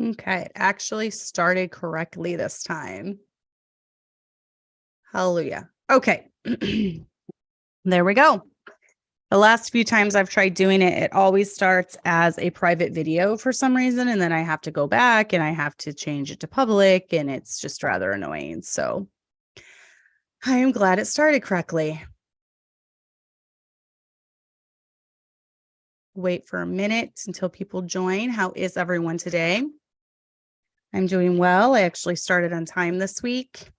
Okay, it actually started correctly this time. Hallelujah. Okay. There we go. The last few times I've tried doing it, it always starts as a private video for some reason. And then I have to go back and I have to change it to public. And it's just rather annoying. So I am glad it started correctly. Wait for a minute until people join. How is everyone today? I'm doing well. I actually started on time this week.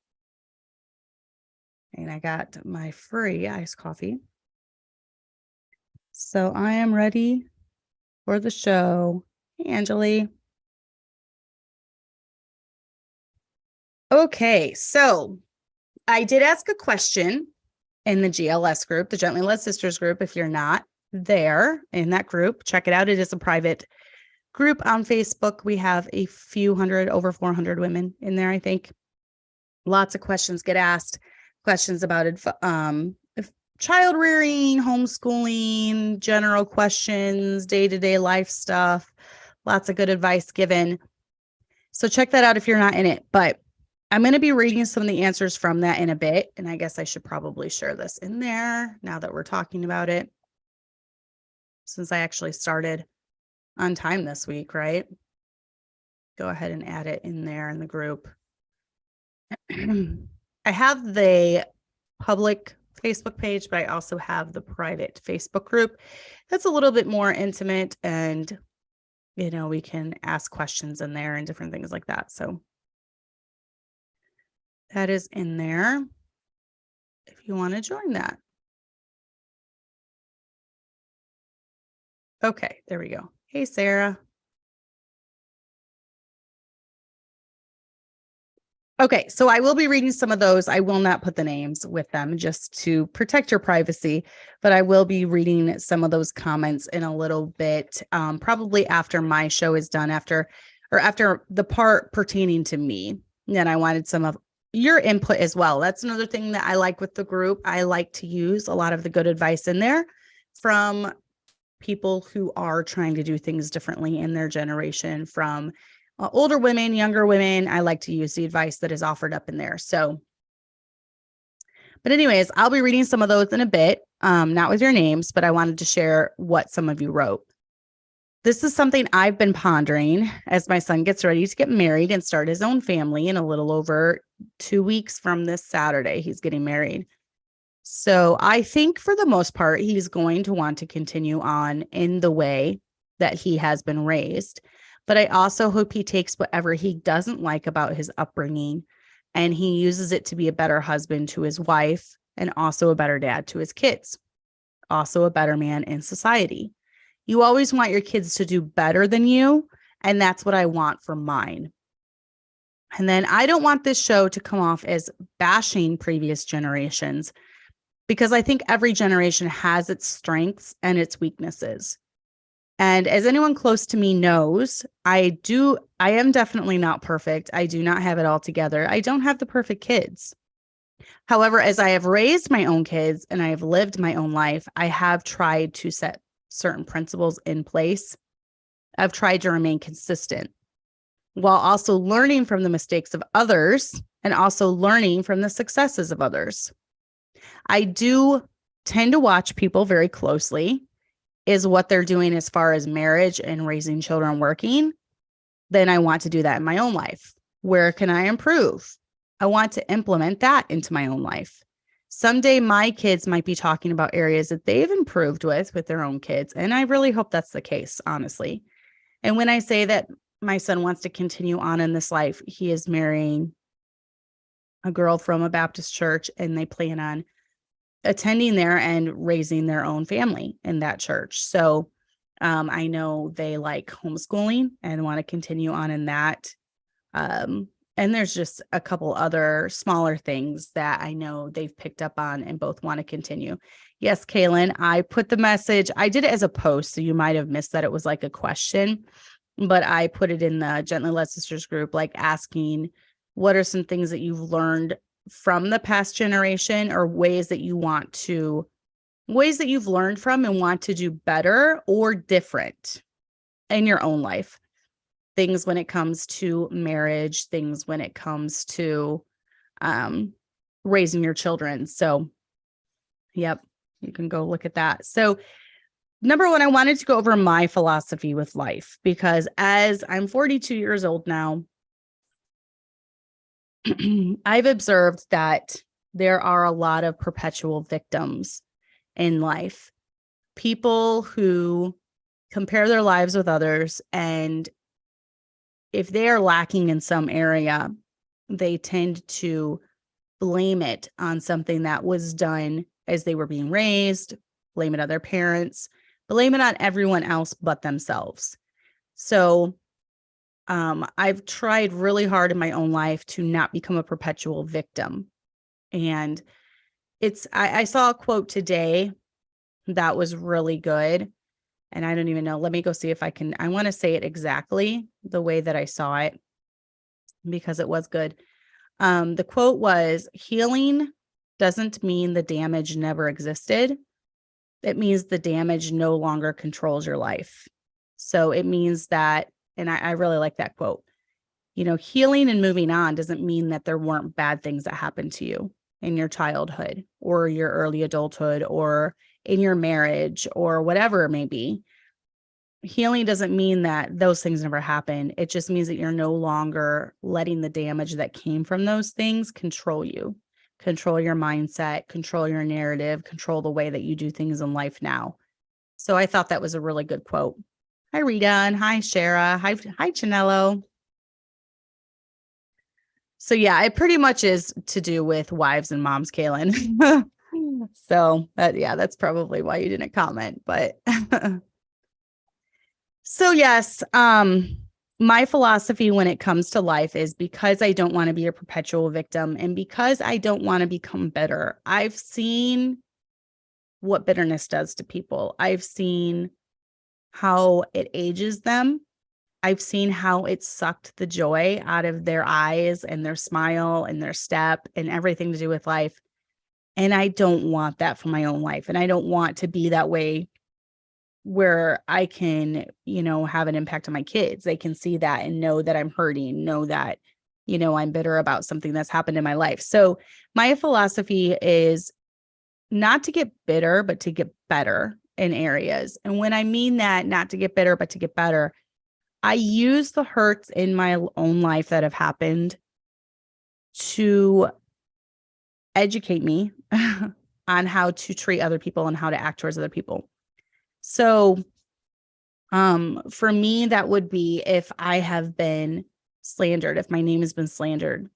And I got my free iced coffee. So I am ready for the show. Hey, Angeli. Okay, so I did ask a question in the GLS group, the Gently Led Sisters group. If you're not there in that group, check it out. It is a private group on Facebook. We have a few hundred, over 400 women in there, I think. Lots of questions get asked, questions about child rearing, homeschooling, general questions, day-to-day life stuff, lots of good advice given. So check that out if you're not in it. But I'm going to be reading some of the answers from that in a bit. And I guess I should probably share this in there now that we're talking about it, since I actually started on time this week, right? Go ahead and add it in there in the group. I have the public Facebook page, but I also have the private Facebook group. That's a little bit more intimate, and we can ask questions in there and different things like that. So that is in there if you want to join that. Okay, there we go. Hey, Sarah. Okay, so I will be reading some of those. I will not put the names with them just to protect your privacy, but I will be reading some of those comments in a little bit, probably after my show is done, after the part pertaining to me. And I wanted some of your input as well. That's another thing that I like with the group. I like to use a lot of the good advice in there from people who are trying to do things differently in their generation, from older women, younger women. I like to use the advice that is offered up in there. So, but anyways, I'll be reading some of those in a bit, not with your names, but I wanted to share what some of you wrote. This is something I've been pondering as my son gets ready to get married and start his own family in a little over 2 weeks from this Saturday. He's getting married. So I think for the most part, he's going to want to continue on in the way that he has been raised. But I also hope he takes whatever he doesn't like about his upbringing and he uses it to be a better husband to his wife and also a better dad to his kids, also a better man in society. You always want your kids to do better than you, and that's what I want for mine. And then I don't want this show to come off as bashing previous generations, because I think every generation has its strengths and its weaknesses. And as anyone close to me knows, I am definitely not perfect. I do not have it all together. I don't have the perfect kids. However, as I have raised my own kids and I have lived my own life, I have tried to set certain principles in place. I've tried to remain consistent while also learning from the mistakes of others and also learning from the successes of others. I do tend to watch people very closely. Is what they're doing as far as marriage and raising children working, then I want to do that in my own life. Where can I improve? I want to implement that into my own life. Someday my kids might be talking about areas that they've improved with their own kids. And I really hope that's the case, honestly. And when I say that my son wants to continue on in this life, he is marrying a girl from a Baptist church, and they plan on attending there and raising their own family in that church. So I know they like homeschooling and want to continue on in that. And there's just a couple other smaller things that I know they've picked up on and both want to continue. Yes, Kaylin, I put the message. I did it as a post, so you might have missed that it was like a question, but I put it in the Gently Led Sisters group, like asking, what are some things that you've learned from the past generation, or ways that you've learned from and want to do better or different in your own life. things when it comes to marriage, things when it comes to raising your children. So, yep, you can go look at that. So, number one, I wanted to go over my philosophy with life, because as I'm 42 years old now, I've observed that there are a lot of perpetual victims in life. People who compare their lives with others, and if they are lacking in some area, they tend to blame it on something that was done as they were being raised, blame it on their parents, blame it on everyone else but themselves. So I've tried really hard in my own life to not become a perpetual victim. And I saw a quote today that was really good. And I don't even know. Let me go see if I want to say it exactly the way that I saw it, because it was good. The quote was, healing doesn't mean the damage never existed. It means the damage no longer controls your life. So it means that, and I really like that quote, healing and moving on doesn't mean that there weren't bad things that happened to you in your childhood or your early adulthood or in your marriage or whatever it may be. Healing doesn't mean that those things never happened. It just means that you're no longer letting the damage that came from those things control you, control your mindset, control your narrative, control the way that you do things in life now. So I thought that was a really good quote. Hi, Rita, and hi, Shara. Hi, Chanello. So yeah, it pretty much is to do with wives and moms, Kaylin. So that's probably why you didn't comment, but so yes, my philosophy when it comes to life is, because I don't want to be a perpetual victim and because I don't want to become bitter. I've seen what bitterness does to people. I've seen how it ages them. I've seen how it sucked the joy out of their eyes and their smile and their step and everything to do with life. And I don't want that for my own life. And I don't want to be that way where I can, have an impact on my kids. They can see that and know that I'm hurting, know that, I'm bitter about something that's happened in my life. So my philosophy is not to get bitter, but to get better in areas. And when I mean that, not to get bitter, but to get better, I use the hurts in my own life that have happened to educate me on how to treat other people and how to act towards other people. So, for me, that would be if I have been slandered, if my name has been slandered,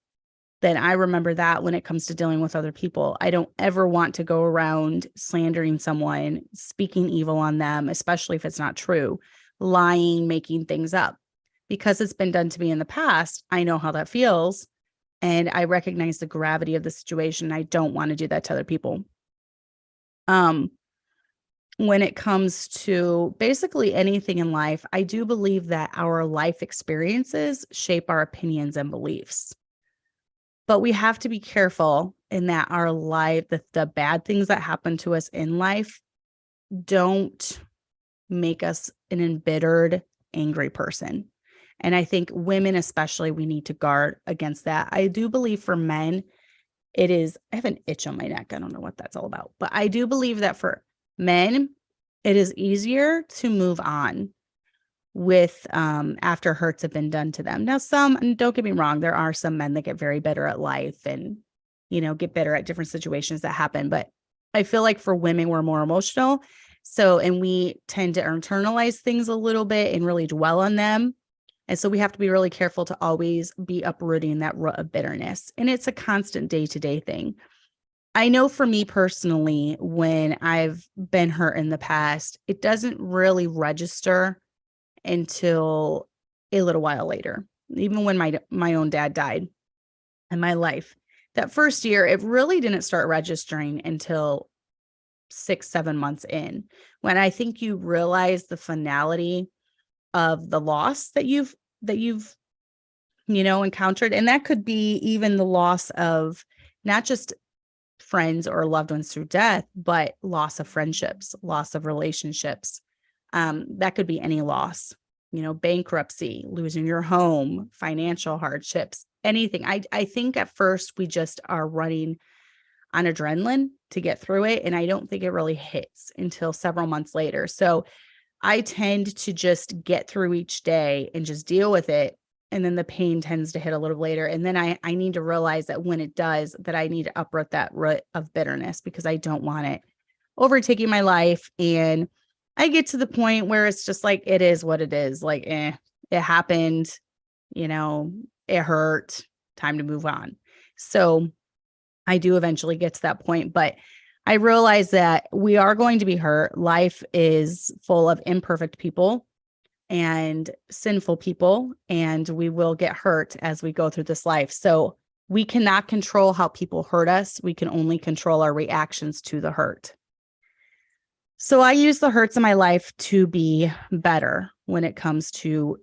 then I remember that when it comes to dealing with other people. I don't ever want to go around slandering someone, speaking evil on them, especially if it's not true, lying, making things up. Because it's been done to me in the past, I know how that feels, and I recognize the gravity of the situation. I don't want to do that to other people. When it comes to basically anything in life, I do believe that our life experiences shape our opinions and beliefs. But we have to be careful in that our life, the bad things that happen to us in life don't make us an embittered, angry person. And I think women especially, we need to guard against that. I do believe for men, I have an itch on my neck. I don't know what that's all about. But I do believe that for men, it is easier to move on with after hurts have been done to them. Now, and don't get me wrong, there are some men that get very bitter at life and, get bitter at different situations that happen. But I feel like for women, we're more emotional. So, and we tend to internalize things a little bit and really dwell on them. And so we have to be really careful to always be uprooting that root of bitterness. And it's a constant day-to-day thing. I know for me personally, when I've been hurt in the past, it doesn't really register until a little while later. Even when my own dad died in my life, that first year, it really didn't start registering until 6-7 months in, when I think you realize the finality of the loss that you've encountered. And that could be even the loss of not just friends or loved ones through death, but loss of friendships, loss of relationships. That could be any loss, bankruptcy, losing your home, financial hardships, anything. I think at first we just are running on adrenaline to get through it. And I don't think it really hits until several months later. So I tend to just get through each day and just deal with it. And then the pain tends to hit a little later. And then I need to realize that when it does, that I need to uproot that root of bitterness, because I don't want it overtaking my life. And I get to the point where it's just like, it is what it is. Like, it happened, it hurt, time to move on. So I do eventually get to that point, but I realize that we are going to be hurt. Life is full of imperfect people and sinful people, and we will get hurt as we go through this life. So we cannot control how people hurt us. We can only control our reactions to the hurt. So I use the hurts in my life to be better when it comes to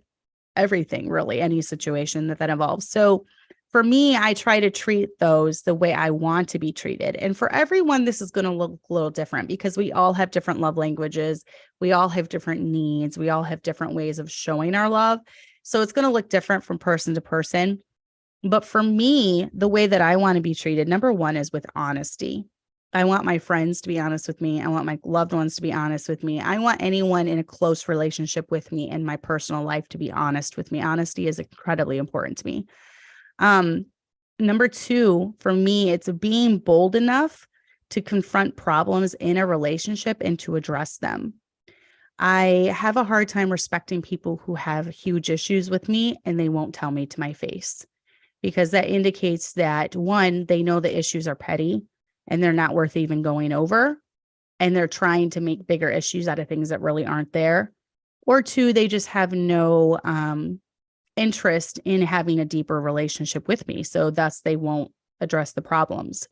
everything, really, any situation that involves. So for me, I try to treat those the way I want to be treated. And for everyone, this is going to look a little different, because we all have different love languages. We all have different needs. We all have different ways of showing our love. So it's going to look different from person to person. But for me, the way that I want to be treated, number one, is with honesty. I want my friends to be honest with me. I want my loved ones to be honest with me. I want anyone in a close relationship with me in my personal life to be honest with me. Honesty is incredibly important to me. Number two, for me, it's being bold enough to confront problems in a relationship and to address them. I have a hard time respecting people who have huge issues with me and they won't tell me to my face, because that indicates that, one, they know the issues are petty and they're not worth even going over, and they're trying to make bigger issues out of things that really aren't there. Or two, they just have no interest in having a deeper relationship with me. So thus they won't address the problems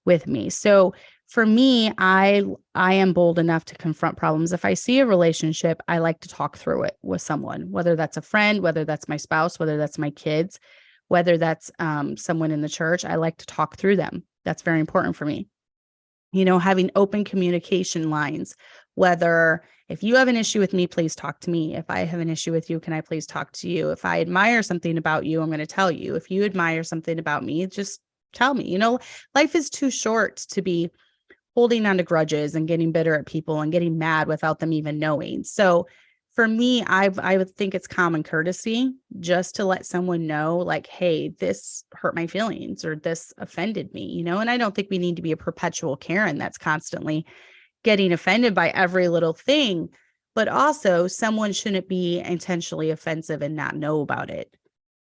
with me. So for me, I am bold enough to confront problems. If I see a relationship, I like to talk through it with someone, whether that's a friend, whether that's my spouse, whether that's my kids, whether that's someone in the church. I like to talk through them. That's very important for me. Having open communication lines, whether if you have an issue with me, please talk to me. If I have an issue with you, can I please talk to you? If I admire something about you, I'm going to tell you. If you admire something about me, just tell me. Life is too short to be holding on to grudges and getting bitter at people and getting mad without them even knowing. So for me, I would think it's common courtesy just to let someone know, like, hey, this hurt my feelings or this offended me, and I don't think we need to be a perpetual Karen that's constantly getting offended by every little thing, but also someone shouldn't be intentionally offensive and not know about it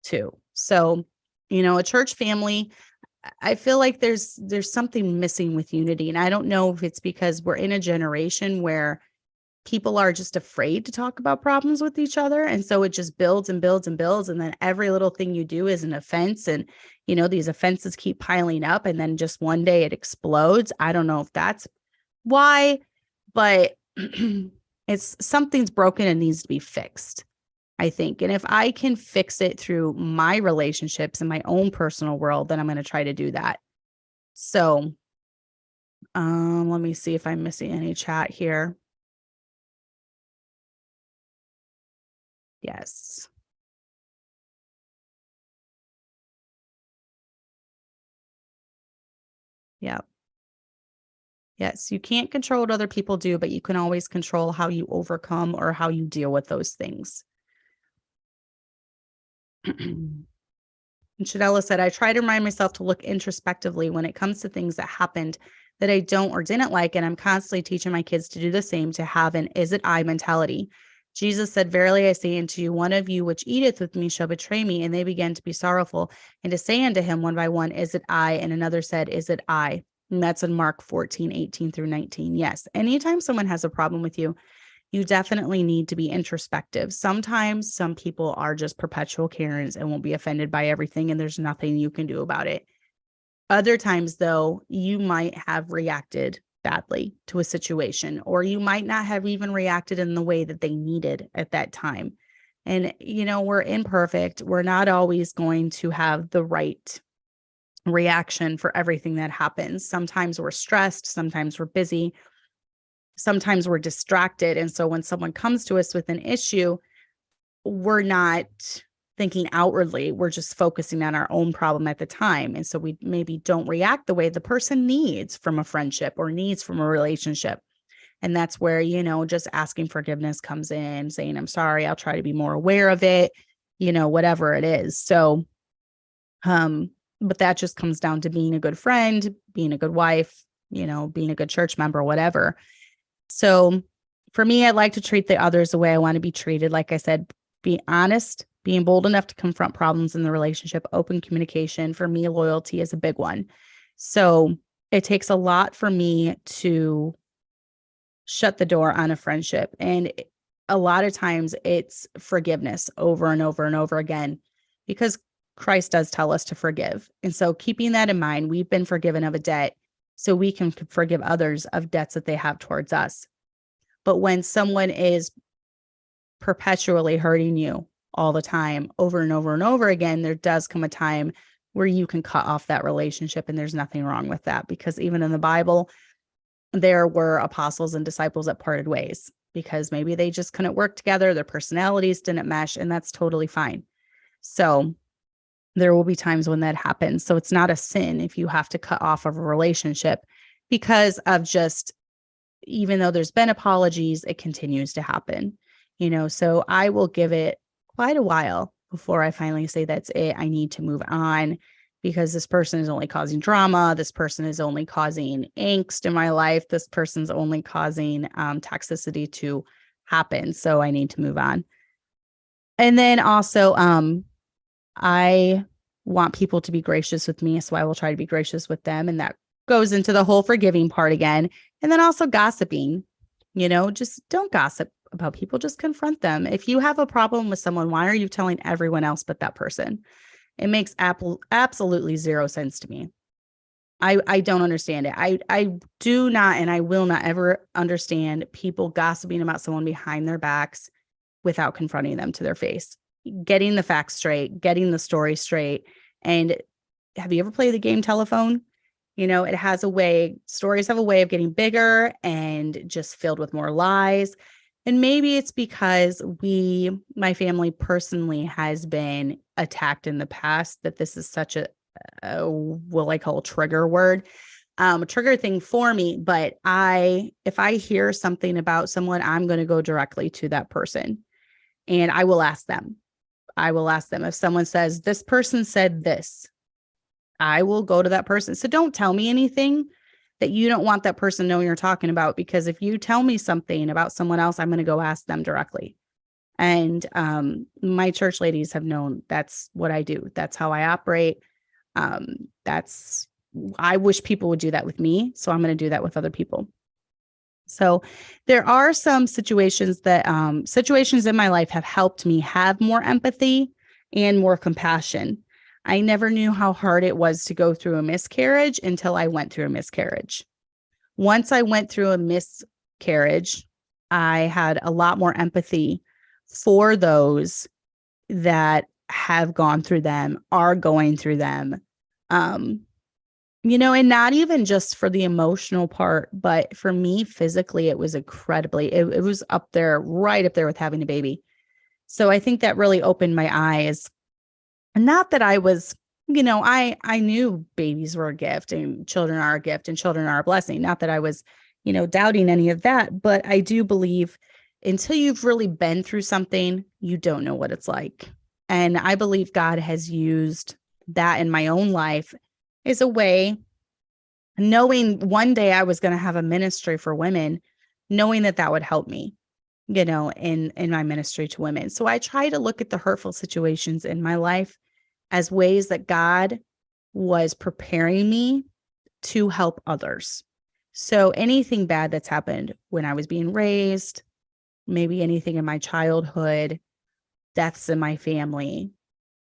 too. So, a church family, I feel like there's something missing with unity. And I don't know if it's because we're in a generation where people are just afraid to talk about problems with each other. And so it just builds and builds and builds. And then every little thing you do is an offense. And, these offenses keep piling up. And then just one day it explodes. I don't know if that's why, but it's something's broken and needs to be fixed, I think. And if I can fix it through my relationships and my own personal world, then I'm going to try to do that. So let me see if I'm missing any chat here. Yes. Yeah. Yes. You can't control what other people do, but you can always control how you overcome or how you deal with those things. And Shadella said, I try to remind myself to look introspectively when it comes to things that happened that I don't or didn't like. And I'm constantly teaching my kids to do the same, to have an is it I mentality. Jesus said, verily I say unto you, one of you which eateth with me shall betray me. And they began to be sorrowful and to say unto him one by one, is it I? And another said, is it I? And that's in Mark 14:18-19. Yes. Anytime someone has a problem with you, you definitely need to be introspective. Sometimes some people are just perpetual Karens and won't be offended by everything, and there's nothing you can do about it. Other times, though, you might have reacted badly to a situation, or you might not have even reacted in the way that they needed at that time. And, we're imperfect. We're not always going to have the right reaction for everything that happens. Sometimes we're stressed. Sometimes we're busy. Sometimes we're distracted. And so when someone comes to us with an issue, we're not thinking outwardly. We're just focusing on our own problem at the time. And so we maybe don't react the way the person needs from a friendship or needs from a relationship. And that's where, just asking forgiveness comes in, saying, I'm sorry, I'll try to be more aware of it, whatever it is. So, but that just comes down to being a good friend, being a good wife, being a good church member, whatever. So for me, I like to treat the others the way I want to be treated. Like I said, be honest, being bold enough to confront problems in the relationship, open communication. For me, loyalty is a big one. So it takes a lot for me to shut the door on a friendship. And a lot of times it's forgiveness over and over and over again, because Christ does tell us to forgive. And so keeping that in mind, we've been forgiven of a debt, so we can forgive others of debts that they have towards us. But when someone is perpetually hurting you all the time, over and over and over again, there does come a time where you can cut off that relationship. And there's nothing wrong with that, because even in the Bible, there were apostles and disciples that parted ways because maybe they just couldn't work together. Their personalities didn't mesh, and that's totally fine. So there will be times when that happens. So it's not a sin if you have to cut off of a relationship because of just, even though there's been apologies, it continues to happen, so I will give it quite a while before I finally say, that's it, I need to move on, because this person is only causing drama. This person is only causing angst in my life. This person's only causing toxicity to happen. So I need to move on. And then also, I want people to be gracious with me, so I will try to be gracious with them. And that goes into the whole forgiving part again. And then also gossiping, just don't gossip about people, just confront them. If you have a problem with someone, why are you telling everyone else but that person? It makes absolutely zero sense to me. I don't understand it. I do not, and I will not ever understand people gossiping about someone behind their backs without confronting them to their face, getting the facts straight, getting the story straight. And have you ever played the game Telephone? It has a way, stories have a way of getting bigger and just filled with more lies. And maybe it's because my family personally has been attacked in the past, that this is such a what I call a trigger word, a trigger thing for me. But if I hear something about someone, I'm going to go directly to that person and I will ask them. If someone says, this person said this, I will go to that person. So don't tell me anything that you don't want that person to know you're talking about, because if you tell me something about someone else, I'm going to go ask them directly. And my church ladies have known that's what I do. That's how I operate. I wish people would do that with me. So I'm going to do that with other people. So there are some situations in my life have helped me have more empathy and more compassion. I never knew how hard it was to go through a miscarriage until I went through a miscarriage. Once I went through a miscarriage, I had a lot more empathy for those that have gone through them, are going through them. And not even just for the emotional part, but for me physically, it was incredibly, it was up there, right up there with having a baby. So I think that really opened my eyes. Not that I was, I knew babies were a gift and children are a gift and children are a blessing. Not that I was, doubting any of that, but I do believe until you've really been through something, you don't know what it's like. And I believe God has used that in my own life as a way, knowing one day I was going to have a ministry for women, knowing that would help me, in my ministry to women. So I try to look at the hurtful situations in my life as ways that God was preparing me to help others. So anything bad that's happened when I was being raised, maybe anything in my childhood, deaths in my family,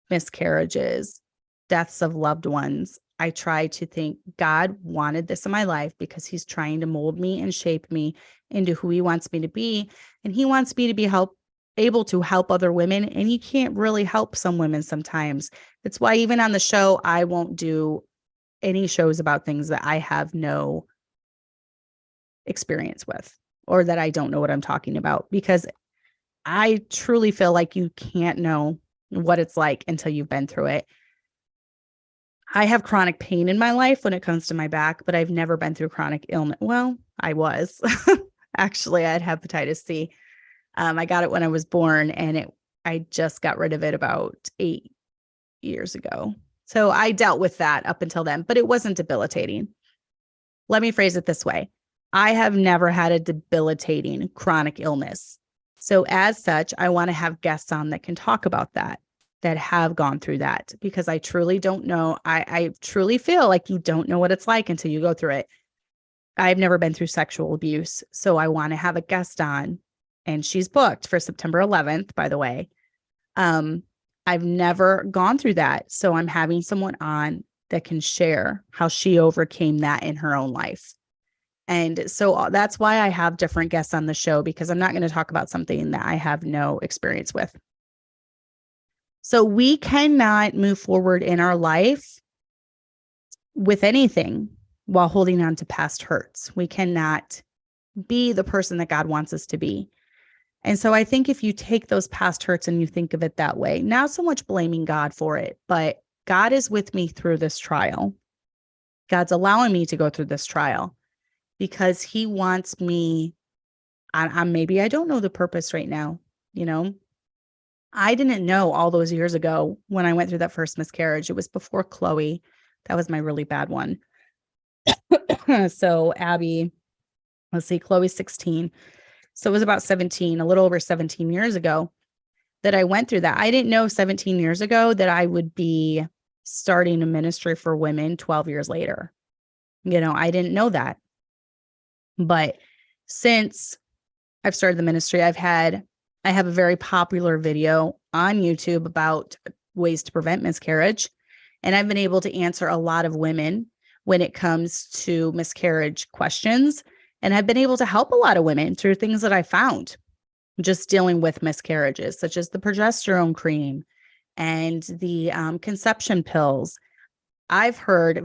miscarriages, deaths of loved ones, I try to think God wanted this in my life because he's trying to mold me and shape me into who he wants me to be. And he wants me to be able to help other women. And you can't really help some women sometimes. That's why even on the show, I won't do any shows about things that I have no experience with or that I don't know what I'm talking about, because I truly feel like you can't know what it's like until you've been through it. I have chronic pain in my life when it comes to my back, but I've never been through chronic illness. Well, I was. Actually, I had hepatitis C. I got it when I was born, and I just got rid of it about 8 years ago. So I dealt with that up until then, but it wasn't debilitating. Let me phrase it this way. I have never had a debilitating chronic illness. So as such, I want to have guests on that can talk about that have gone through that, because I truly don't know. I truly feel like you don't know what it's like until you go through it. I've never been through sexual abuse. So I want to have a guest on, and she's booked for September 11th, by the way. I've never gone through that. So I'm having someone on that can share how she overcame that in her own life. And so that's why I have different guests on the show, because I'm not going to talk about something that I have no experience with. So we cannot move forward in our life with anything while holding on to past hurts. We cannot be the person that God wants us to be. And so I think if you take those past hurts and you think of it that way, not so much blaming God for it, but God is with me through this trial. God's allowing me to go through this trial because he wants me. Maybe I don't know the purpose right now. I didn't know all those years ago when I went through that first miscarriage. It was before Chloe. That was my really bad one. So Abby, let's see, Chloe's 16. So it was about 17, a little over 17 years ago that I went through that. I didn't know 17 years ago that I would be starting a ministry for women 12 years later. I didn't know that. But since I've started the ministry, I have a very popular video on YouTube about ways to prevent miscarriage. And I've been able to answer a lot of women when it comes to miscarriage questions. And I've been able to help a lot of women through things that I found just dealing with miscarriages, such as the progesterone cream and the conception pills. I've heard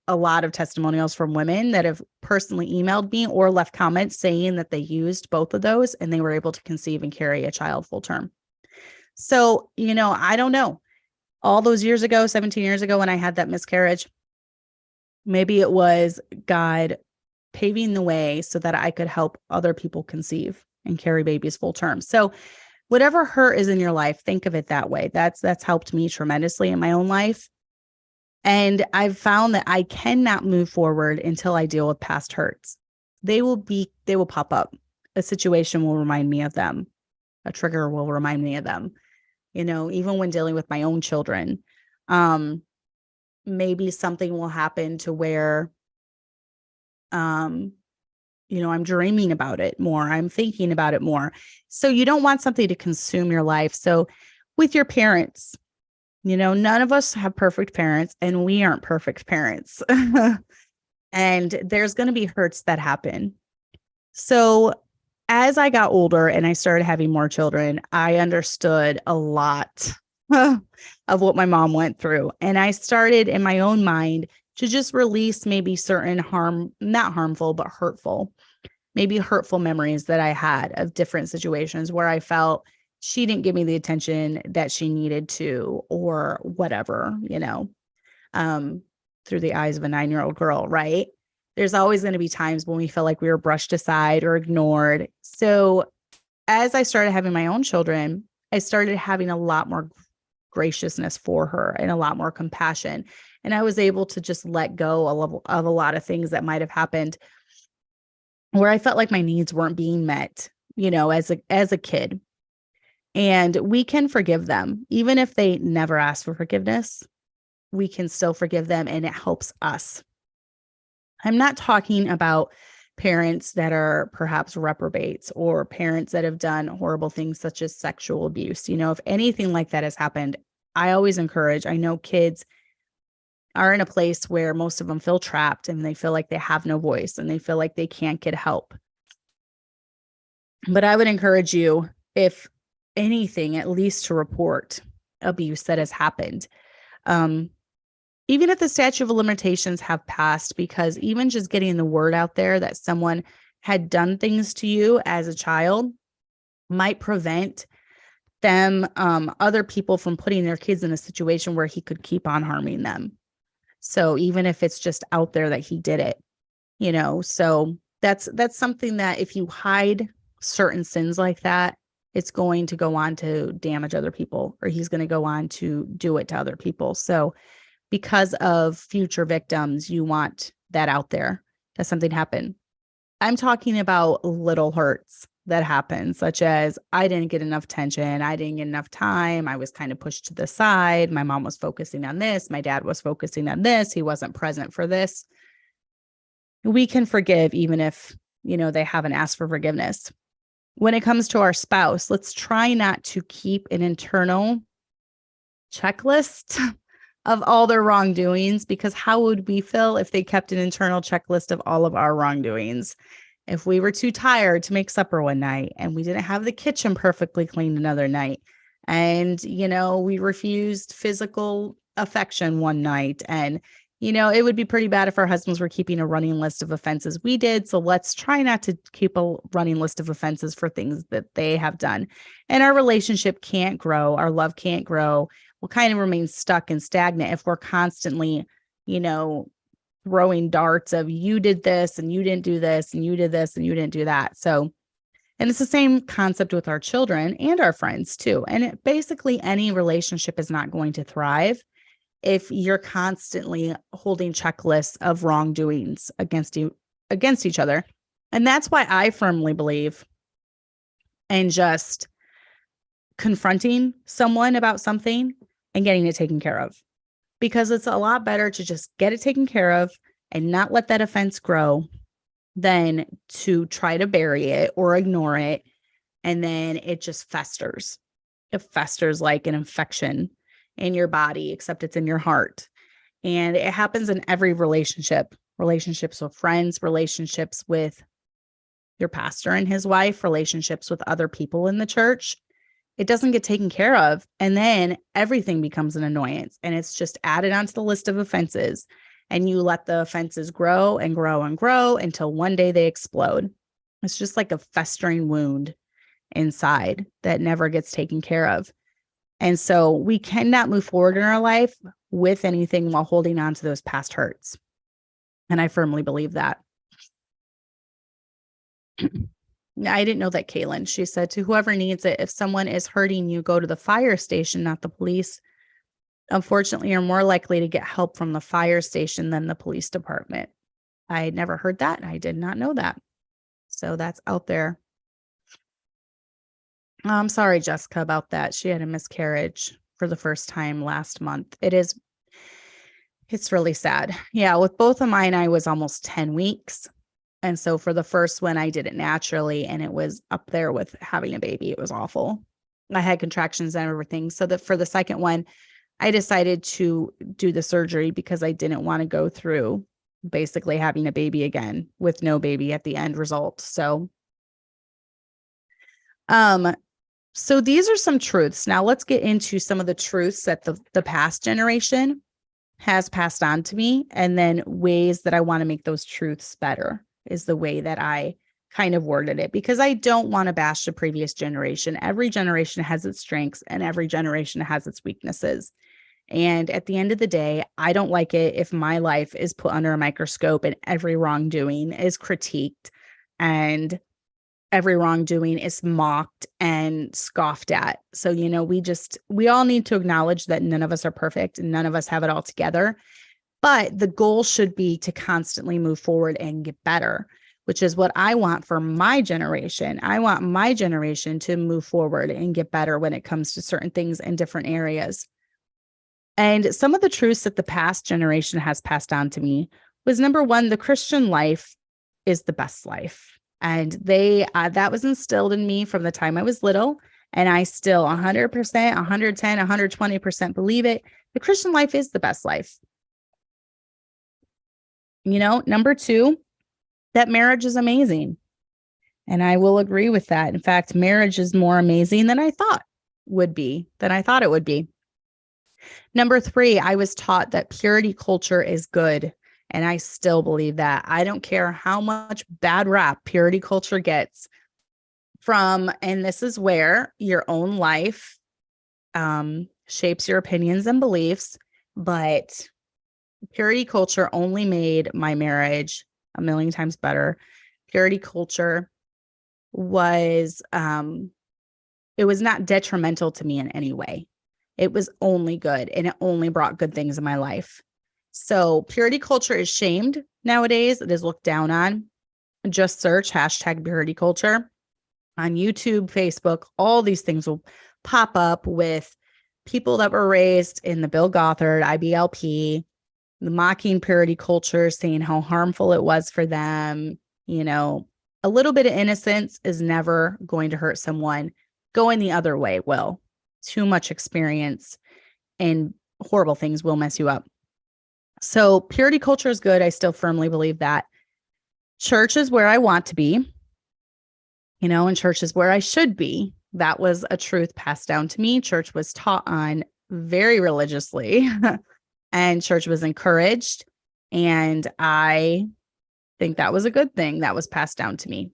a lot of testimonials from women that have personally emailed me or left comments saying that they used both of those and they were able to conceive and carry a child full term. So, I don't know. All those years ago, 17 years ago, when I had that miscarriage, maybe it was God paving the way so that I could help other people conceive and carry babies full term. So whatever hurt is in your life, think of it that way. That's helped me tremendously in my own life. And I've found that I cannot move forward until I deal with past hurts. They will pop up. A situation will remind me of them. A trigger will remind me of them. Even when dealing with my own children, maybe something will happen to where, I'm dreaming about it more. I'm thinking about it more. So you don't want something to consume your life. So with your parents, none of us have perfect parents, and we aren't perfect parents. And there's going to be hurts that happen. So as I got older and I started having more children, I understood a lot of what my mom went through. And I started in my own mind to just release maybe certain not harmful, but hurtful memories that I had of different situations where I felt she didn't give me the attention that she needed to, or whatever, through the eyes of a 9-year-old girl, right? There's always going to be times when we feel like we were brushed aside or ignored. So as I started having my own children, I started having a lot more graciousness for her and a lot more compassion. And I was able to just let go of a lot of things that might have happened where I felt like my needs weren't being met, as a kid. And we can forgive them. Even if they never ask for forgiveness, we can still forgive them, and it helps us. I'm not talking about parents that are perhaps reprobates or parents that have done horrible things such as sexual abuse. If anything like that has happened, I always encourage, I know kids are in a place where most of them feel trapped and they feel like they have no voice and they feel like they can't get help. But I would encourage you, if anything, at least to report abuse that has happened. Even if the statute of limitations have passed, because even just getting the word out there that someone had done things to you as a child might prevent them, other people from putting their kids in a situation where he could keep on harming them. So even if it's just out there that he did it, so that's something that if you hide certain sins like that, it's going to go on to damage other people, or he's going to go on to do it to other people. So because of future victims, you want that out there, that something happened. I'm talking about little hurts that happen, such as I didn't get enough attention. I didn't get enough time. I was kind of pushed to the side. My mom was focusing on this. My dad was focusing on this. He wasn't present for this. We can forgive even if, they haven't asked for forgiveness. When it comes to our spouse, let's try not to keep an internal checklist of all their wrongdoings, because how would we feel if they kept an internal checklist of all of our wrongdoings? If we were too tired to make supper one night and we didn't have the kitchen perfectly cleaned another night, and, we refused physical affection one night, and, it would be pretty bad if our husbands were keeping a running list of offenses we did. So let's try not to keep a running list of offenses for things that they have done. And our relationship can't grow. Our love can't grow. We'll kind of remain stuck and stagnant if we're constantly, throwing darts of you did this and you didn't do this and you did this and you didn't do that. So, and it's the same concept with our children and our friends too. And basically any relationship is not going to thrive if you're constantly holding checklists of wrongdoings against each other. And that's why I firmly believe in just confronting someone about something and getting it taken care of, because it's a lot better to just get it taken care of and not let that offense grow than to try to bury it or ignore it. And then it just festers. It festers like an infection in your body, except it's in your heart. And it happens in every relationship, relationships with friends, relationships with your pastor and his wife, relationships with other people in the church. It doesn't get taken care of. And then everything becomes an annoyance, and it's just added onto the list of offenses. And you let the offenses grow and grow and grow until one day they explode. It's just like a festering wound inside that never gets taken care of. And so we cannot move forward in our life with anything while holding on to those past hurts. And I firmly believe that. I didn't know that, Kaylin. She said, to whoever needs it, if someone is hurting you, go to the fire station, not the police. Unfortunately, you're more likely to get help from the fire station than the police department. I had never heard that. I did not know that. So that's out there. I'm sorry, Jessica, about that. She had a miscarriage for the first time last month. It's really sad. Yeah, with both of mine, I was almost 10 weeks. And so for the first one, I did it naturally, and it was up there with having a baby. It was awful. I had contractions and everything. So that for the second one, I decided to do the surgery because I didn't want to go through basically having a baby again with no baby at the end result. So these are some truths. Now let's get into some of the truths that the past generation has passed on to me, and then ways that I want to make those truths better is the way that I kind of worded it, because I don't want to bash the previous generation. Every generation has its strengths and every generation has its weaknesses. And at the end of the day, I don't like it if my life is put under a microscope and every wrongdoing is critiqued and every wrongdoing is mocked and scoffed at. So, we all need to acknowledge that none of us are perfect and none of us have it all together. But the goal should be to constantly move forward and get better, which is what I want for my generation. I want my generation to move forward and get better when it comes to certain things in different areas. And some of the truths that the past generation has passed on to me was, number one, the Christian life is the best life. And that was instilled in me from the time I was little. And I still 100%, 110, 120% believe it. The Christian life is the best life. Number two, that marriage is amazing. And I will agree with that. In fact, marriage is more amazing than I thought it would be. Number three, I was taught that purity culture is good. And I still believe that. I don't care how much bad rap purity culture gets. and this is where your own life shapes your opinions and beliefs, but purity culture only made my marriage a million times better. Purity culture was, it was not detrimental to me in any way. It was only good, and it only brought good things in my life. So purity culture is shamed nowadays. It is looked down on. Just search #purity culture on YouTube, Facebook. All these things will pop up with people that were raised in the Bill Gothard, IBLP, the mocking purity culture, saying how harmful it was for them. You know, a little bit of innocence is never going to hurt someone. Going the other way will. Too much experience and horrible things will mess you up. So purity culture is good. I still firmly believe that. Church is where I want to be, you know, and church is where I should be. That was a truth passed down to me. Church was taught on very religiously, and church was encouraged. And I think that was a good thing that was passed down to me.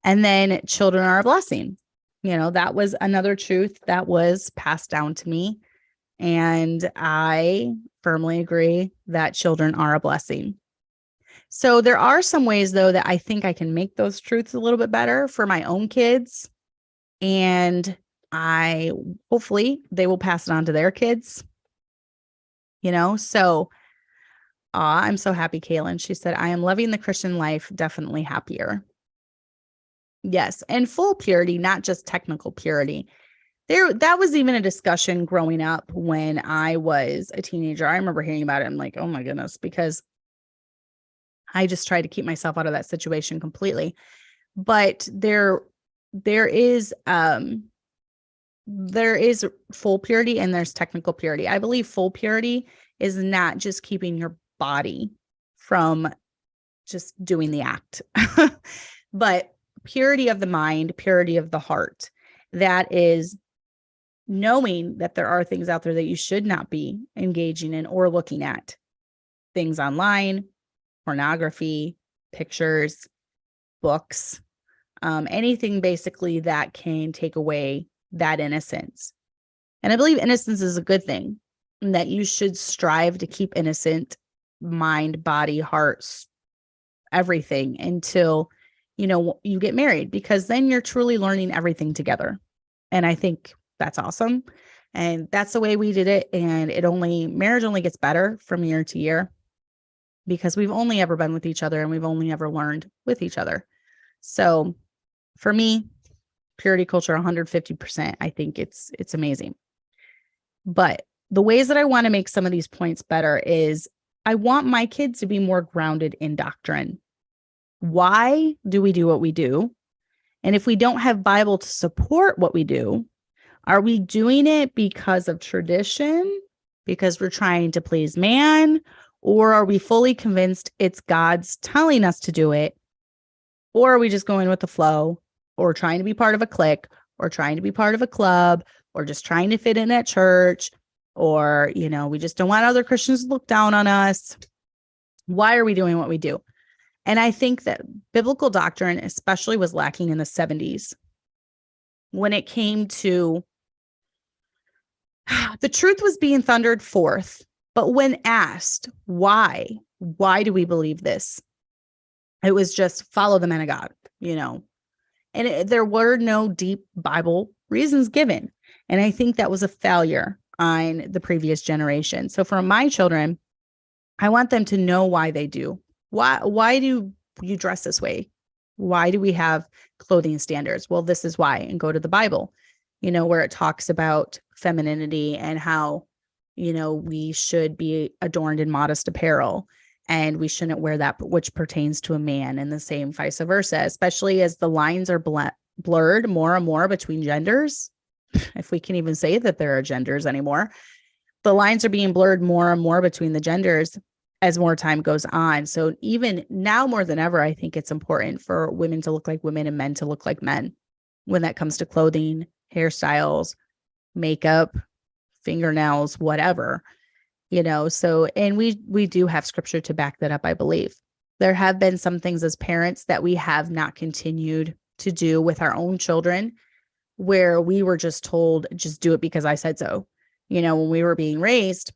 And then children are a blessing. You know, that was another truth that was passed down to me. And I firmly agree that children are a blessing. So there are some ways, though, that I think I can make those truths a little bit better for my own kids. And hopefully they will pass it on to their kids. You know, so I'm so happy, Kaylin. She said, I am loving the Christian life, definitely happier. Yes. And full purity, not just technical purity. That was even a discussion growing up when I was a teenager. I remember hearing about it. I'm like, oh my goodness, because I just tried to keep myself out of that situation completely. But there is full purity and there's technical purity. I believe full purity is not just keeping your body from just doing the act, but purity of the mind, purity of the heart. That is knowing that there are things out there that you should not be engaging in or looking at. Things online, pornography, pictures, books, anything basically that can take away that innocence. And I believe innocence is a good thing, and that you should strive to keep innocent mind, body, heart, everything until, you know, you get married, because then you're truly learning everything together. And I think that's awesome. And that's the way we did it. And marriage only gets better from year to year, because we've only ever been with each other and we've only ever learned with each other. So for me, purity culture, 150%, I think it's amazing. But the ways that I want to make some of these points better is I want my kids to be more grounded in doctrine. Why do we do what we do? And if we don't have Bible to support what we do, are we doing it because of tradition, because we're trying to please man, or are we fully convinced it's God's telling us to do it? Or are we just going with the flow, or trying to be part of a clique, or trying to be part of a club, or just trying to fit in at church, or, you know, we just don't want other Christians to look down on us? Why are we doing what we do? And I think that biblical doctrine especially was lacking in the 70s when it came to the truth was being thundered forth. But when asked, why do we believe this? It was just follow the man of God, you know, and there were no deep Bible reasons given. And I think that was a failure on the previous generation. So for my children, I want them to know why they do. Why do you dress this way? Why do we have clothing standards? Well, this is why, and go to the Bible, you know, where it talks about femininity and how, you know, we should be adorned in modest apparel and we shouldn't wear that which pertains to a man, and the same vice versa, especially as the lines are blurred more and more between genders. If we can even say that there are genders anymore, the lines are being blurred more and more between the genders as more time goes on. So even now more than ever, I think it's important for women to look like women and men to look like men when that comes to clothing, hairstyles, makeup, fingernails, whatever, you know. So, and we do have scripture to back that up, I believe. There have been some things as parents that we have not continued to do with our own children, where we were just told, just do it because I said so, when we were being raised,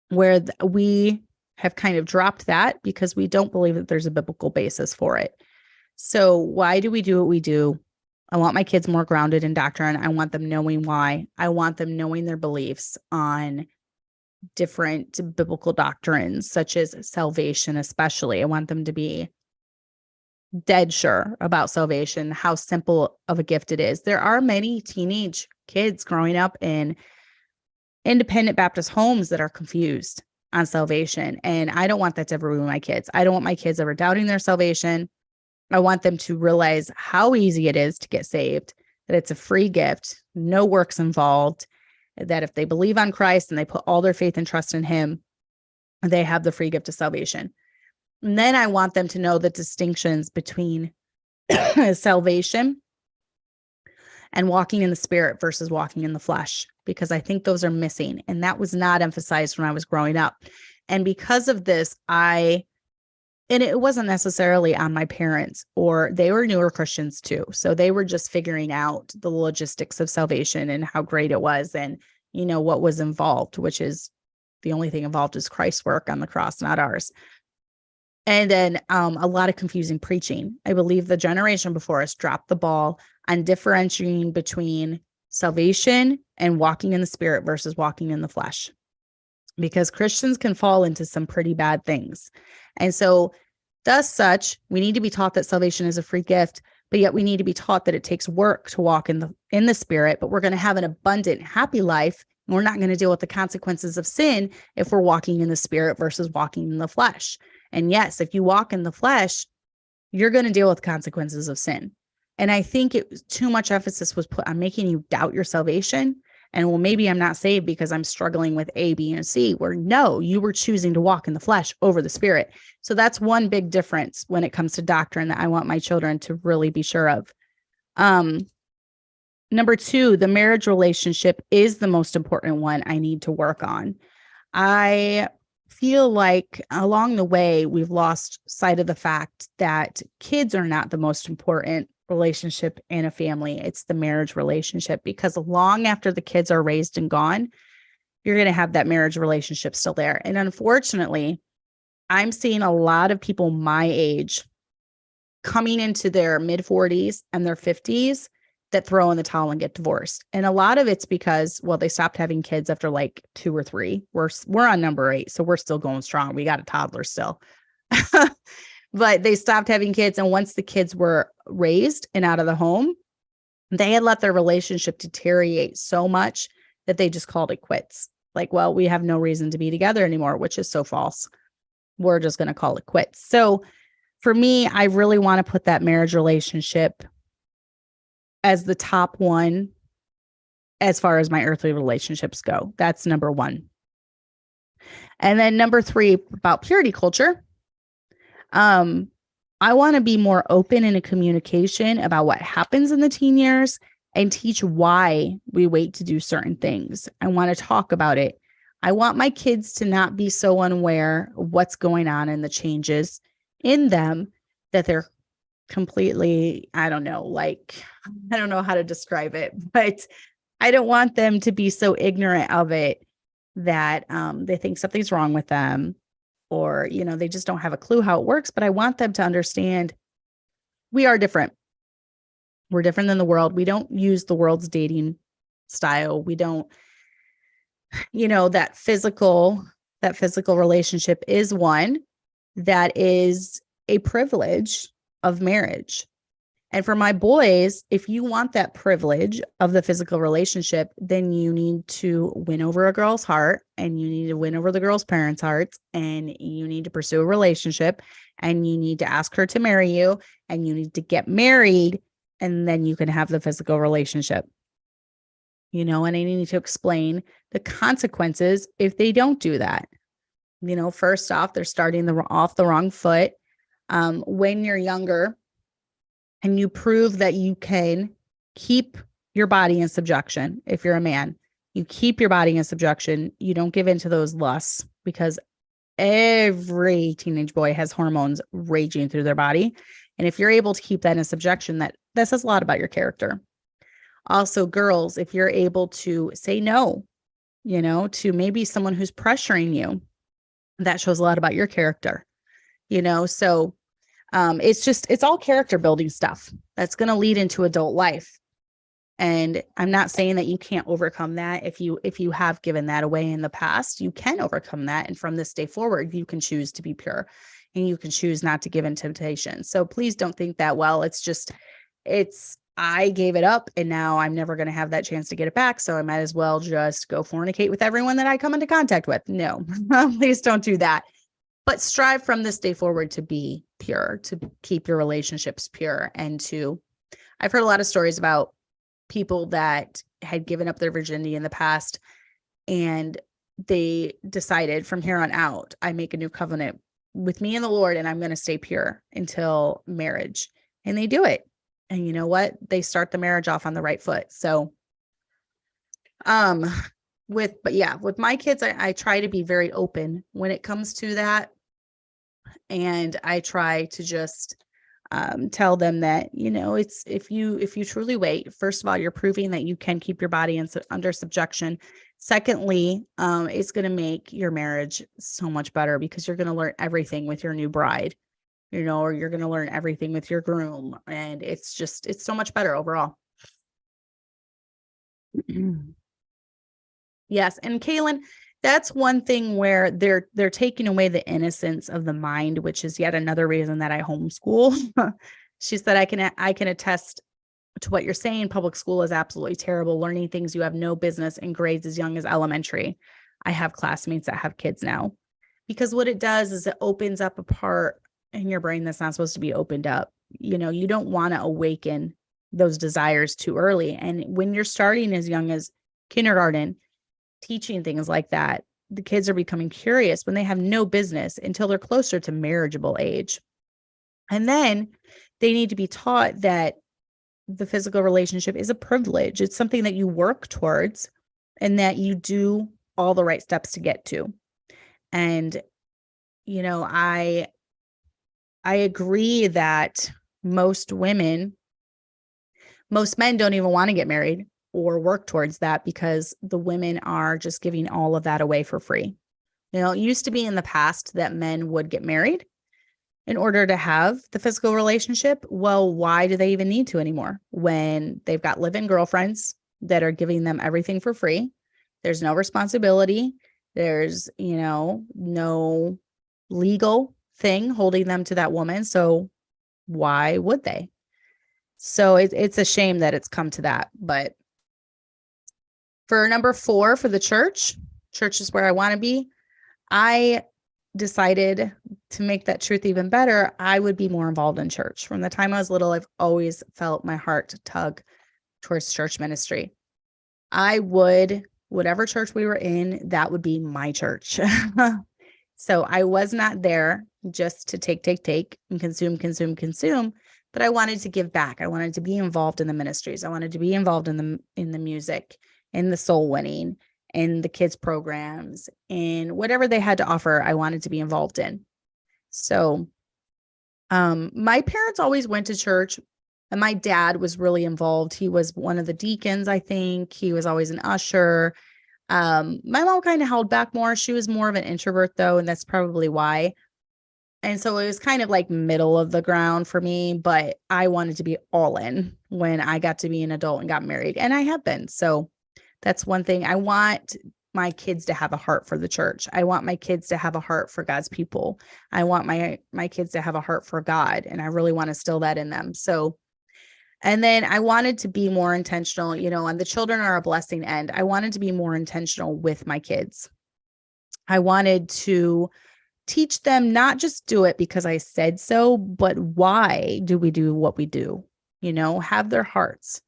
where we have kind of dropped that because we don't believe that there's a biblical basis for it. So why do we do what we do? I want my kids more grounded in doctrine. I want them knowing why. I want them knowing their beliefs on different biblical doctrines, such as salvation, especially. I want them to be dead sure about salvation, how simple of a gift it is. There are many teenage kids growing up in independent Baptist homes that are confused on salvation. And I don't want that to ever ruin my kids. I don't want my kids ever doubting their salvation. I want them to realize how easy it is to get saved, that it's a free gift, no works involved, that if they believe on Christ and they put all their faith and trust in him, they have the free gift of salvation. And then I want them to know the distinctions between salvation and walking in the spirit versus walking in the flesh, because I think those are missing. And that was not emphasized when I was growing up. And because of this, and it wasn't necessarily on my parents, or they were newer Christians too. So they were just figuring out the logistics of salvation and how great it was and, what was involved, which is the only thing involved is Christ's work on the cross, not ours. And then a lot of confusing preaching. I believe the generation before us dropped the ball on differentiating between salvation and walking in the spirit versus walking in the flesh, because Christians can fall into some pretty bad things. And so thus such, we need to be taught that salvation is a free gift, but yet we need to be taught that it takes work to walk in the spirit, but we're going to have an abundant, happy life. And we're not going to deal with the consequences of sin if we're walking in the spirit versus walking in the flesh. And yes, if you walk in the flesh, you're going to deal with consequences of sin. And I think too much emphasis was put on making you doubt your salvation. And well, maybe I'm not saved because I'm struggling with A, B, and C, where no, you were choosing to walk in the flesh over the spirit. So that's one big difference when it comes to doctrine that I want my children to really be sure of. Number 2, the marriage relationship is the most important one I need to work on. I feel like along the way, we've lost sight of the fact that kids are not the most important relationship in a family. It's the marriage relationship, because long after the kids are raised and gone, you're going to have that marriage relationship still there. And unfortunately, I'm seeing a lot of people my age coming into their mid 40s and their 50s that throw in the towel and get divorced. And a lot of it's because, well, they stopped having kids after like 2 or 3. We're on number 8, so we're still going strong. We got a toddler still. But they stopped having kids. And once the kids were raised and out of the home, they had let their relationship deteriorate so much that they just called it quits. Like, well, we have no reason to be together anymore, which is so false. We're just going to call it quits. So for me, I really want to put that marriage relationship as the top one as far as my earthly relationships go. That's number 1. And then number 3, about purity culture. I want to be more open in a communication about what happens in the teen years and teach why we wait to do certain things. I want to talk about it. I want my kids to not be so unaware of what's going on and the changes in them that they're completely, I don't know how to describe it, but I don't want them to be so ignorant of it that they think something's wrong with them, or, they just don't have a clue how it works. But I want them to understand we are different. We're different than the world. We don't use the world's dating style. We don't, that physical relationship is one that is a privilege of marriage. And for my boys, if you want that privilege of the physical relationship, then you need to win over a girl's heart, and you need to win over the girl's parents' hearts, and you need to pursue a relationship, and you need to ask her to marry you, and you need to get married, and then you can have the physical relationship. And I need to explain the consequences if they don't do that. First off, they're starting off the wrong foot. When you're younger, and you prove that you can keep your body in subjection. If you're a man, you keep your body in subjection. You don't give into those lusts, because every teenage boy has hormones raging through their body. And if you're able to keep that in subjection, that says a lot about your character. Also, girls, if you're able to say no, to maybe someone who's pressuring you, that shows a lot about your character, so it's all character building stuff that's going to lead into adult life. And I'm not saying that you can't overcome that. If you have given that away in the past, you can overcome that. And from this day forward, you can choose to be pure and you can choose not to give in temptation. So please don't think that, well, I gave it up and now I'm never going to have that chance to get it back. So I might as well just go fornicate with everyone that I come into contact with. No, please don't do that. But strive from this day forward to be pure, to keep your relationships pure. And I've heard a lot of stories about people that had given up their virginity in the past and they decided from here on out, I make a new covenant with me and the Lord, and I'm going to stay pure until marriage. And they do it. And you know what? They start the marriage off on the right foot. So, with my kids, I try to be very open when it comes to that. And I try to just tell them that, it's if you truly wait, first of all, you're proving that you can keep your body under subjection. Secondly, it's going to make your marriage so much better because you're going to learn everything with your new bride, or you're going to learn everything with your groom. And it's so much better overall. Yes. And Kaylin, that's one thing where they're taking away the innocence of the mind, which is yet another reason that I homeschool. She said, I can attest to what you're saying. Public school is absolutely terrible. Learning things you have no business in grades as young as elementary. I have classmates that have kids now, because what it does is it opens up a part in your brain that's not supposed to be opened up. You don't want to awaken those desires too early. And when you're starting as young as kindergarten, teaching things like that, the kids are becoming curious when they have no business until they're closer to marriageable age. And then they need to be taught that the physical relationship is a privilege. It's something that you work towards and that you do all the right steps to get to. And, I agree that most men don't even want to get married or work towards that because the women are just giving all of that away for free. It used to be in the past that men would get married in order to have the physical relationship. Well, why do they even need to anymore when they've got live-in girlfriends that are giving them everything for free? There's no responsibility. There's, no legal thing holding them to that woman. So why would they? So it's a shame that it's come to that. But for number 4, for the church is where I want to be. I decided to make that truth even better. I would be more involved in church. From the time I was little, I've always felt my heart tug towards church ministry. Whatever church we were in, that would be my church. So I was not there just to take and consume, but I wanted to give back. I wanted to be involved in the ministries. I wanted to be involved in the music, in the soul winning, in the kids programs, in whatever they had to offer. I wanted to be involved in. So, my parents always went to church, and my dad was really involved. He was one of the deacons, I think. He was always an usher. My mom kind of held back more. She was more of an introvert though, and that's probably why. And so it was kind of like middle of the ground for me, but I wanted to be all in when I got to be an adult and got married, and I have been. So that's one thing. I want my kids to have a heart for the church. I want my kids to have a heart for God's people. I want my kids to have a heart for God, and I really want to instill that in them. So, and then I wanted to be more intentional, and the children are a blessing end. I wanted to be more intentional with my kids. I wanted to teach them not just do it because I said so, but why do we do what we do? Have their hearts.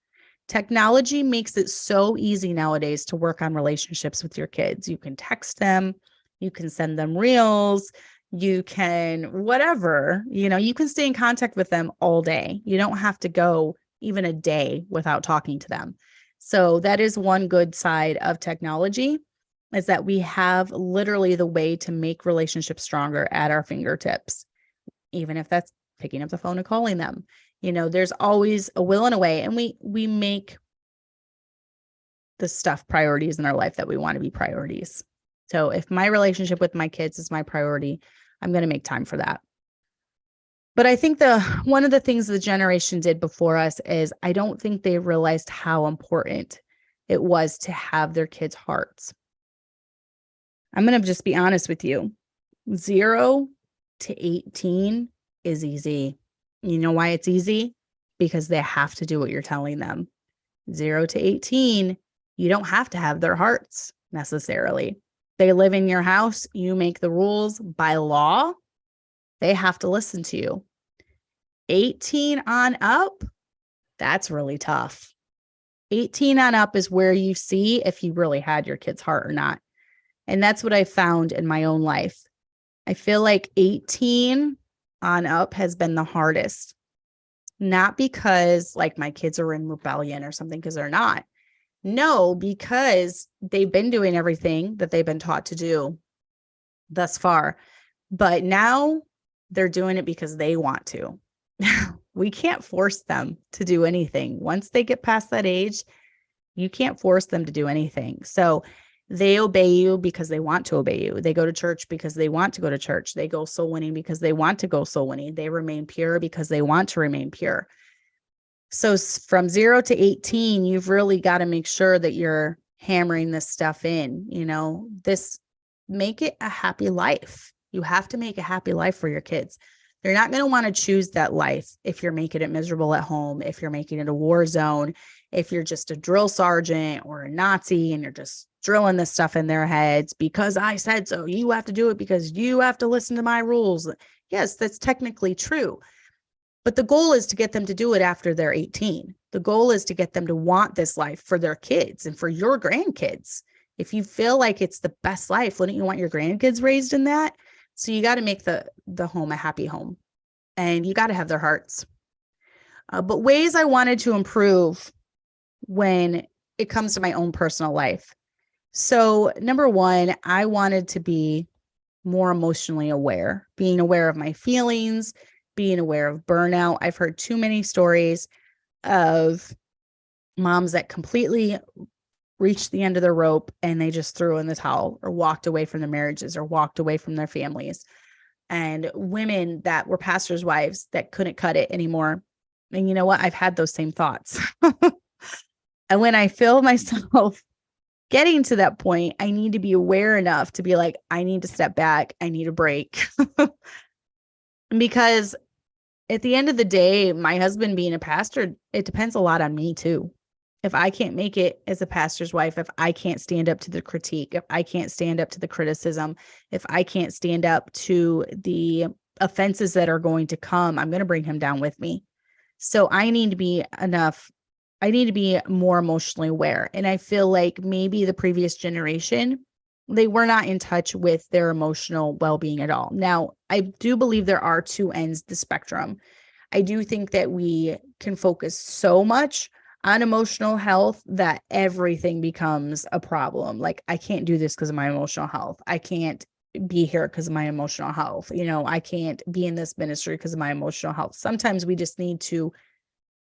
Technology makes it so easy nowadays to work on relationships with your kids. You can text them, you can send them reels, you can whatever, you can stay in contact with them all day. You don't have to go even a day without talking to them. So that is one good side of technology, is that we have literally the way to make relationships stronger at our fingertips, even if that's picking up the phone and calling them. There's always a will and a way, and we make the stuff priorities in our life that we want to be priorities. So if my relationship with my kids is my priority, I'm going to make time for that. But I think one of the things the generation did before us is I don't think they realized how important it was to have their kids' hearts. I'm going to just be honest with you. 0 to 18 is easy. You know why it's easy? Because they have to do what you're telling them. 0 to 18, you don't have to have their hearts necessarily. They live in your house. You make the rules by law. They have to listen to you. 18 on up, that's really tough. 18 on up is where you see if you really had your kid's heart or not. And that's what I found in my own life. I feel like 18 on up has been the hardest. Not because like my kids are in rebellion or something, because they're not. No, because they've been doing everything that they've been taught to do thus far. But now they're doing it because they want to. We can't force them to do anything. Once they get past that age, you can't force them to do anything. So they obey you because they want to obey you. They go to church because they want to go to church. They go soul winning because they want to go soul winning. They remain pure because they want to remain pure. So from 0 to 18, you've really got to make sure that you're hammering this stuff in, make it a happy life. You have to make a happy life for your kids. They're not going to want to choose that life if you're making it miserable at home, if you're making it a war zone, if you're just a drill sergeant or a Nazi and you're just drilling this stuff in their heads because I said so. You have to do it because you have to listen to my rules. Yes, that's technically true. But the goal is to get them to do it after they're 18. The goal is to get them to want this life for their kids and for your grandkids. If you feel like it's the best life, wouldn't you want your grandkids raised in that? So you got to make the home a happy home, and you got to have their hearts. But ways I wanted to improve when it comes to my own personal life. So number one, I wanted to be more emotionally aware, being aware of my feelings, being aware of burnout. I've heard too many stories of moms that completely reached the end of their rope and they just threw in the towel or walked away from their marriages or walked away from their families. And women that were pastors' wives that couldn't cut it anymore. And you know what? I've had those same thoughts. And when I feel myself getting to that point, I need to be aware enough to be like, I need to step back. I need a break. Because at the end of the day, my husband being a pastor, it depends a lot on me too. If I can't make it as a pastor's wife, if I can't stand up to the critique, if I can't stand up to the criticism, if I can't stand up to the offenses that are going to come, I'm going to bring him down with me. So I need to be more emotionally aware. And I feel like maybe the previous generation, they were not in touch with their emotional well-being at all. Now, I do believe there are two ends of the spectrum. I do think that we can focus so much on emotional health that everything becomes a problem. Like, I can't do this because of my emotional health. I can't be here because of my emotional health. I can't be in this ministry because of my emotional health. Sometimes we just need to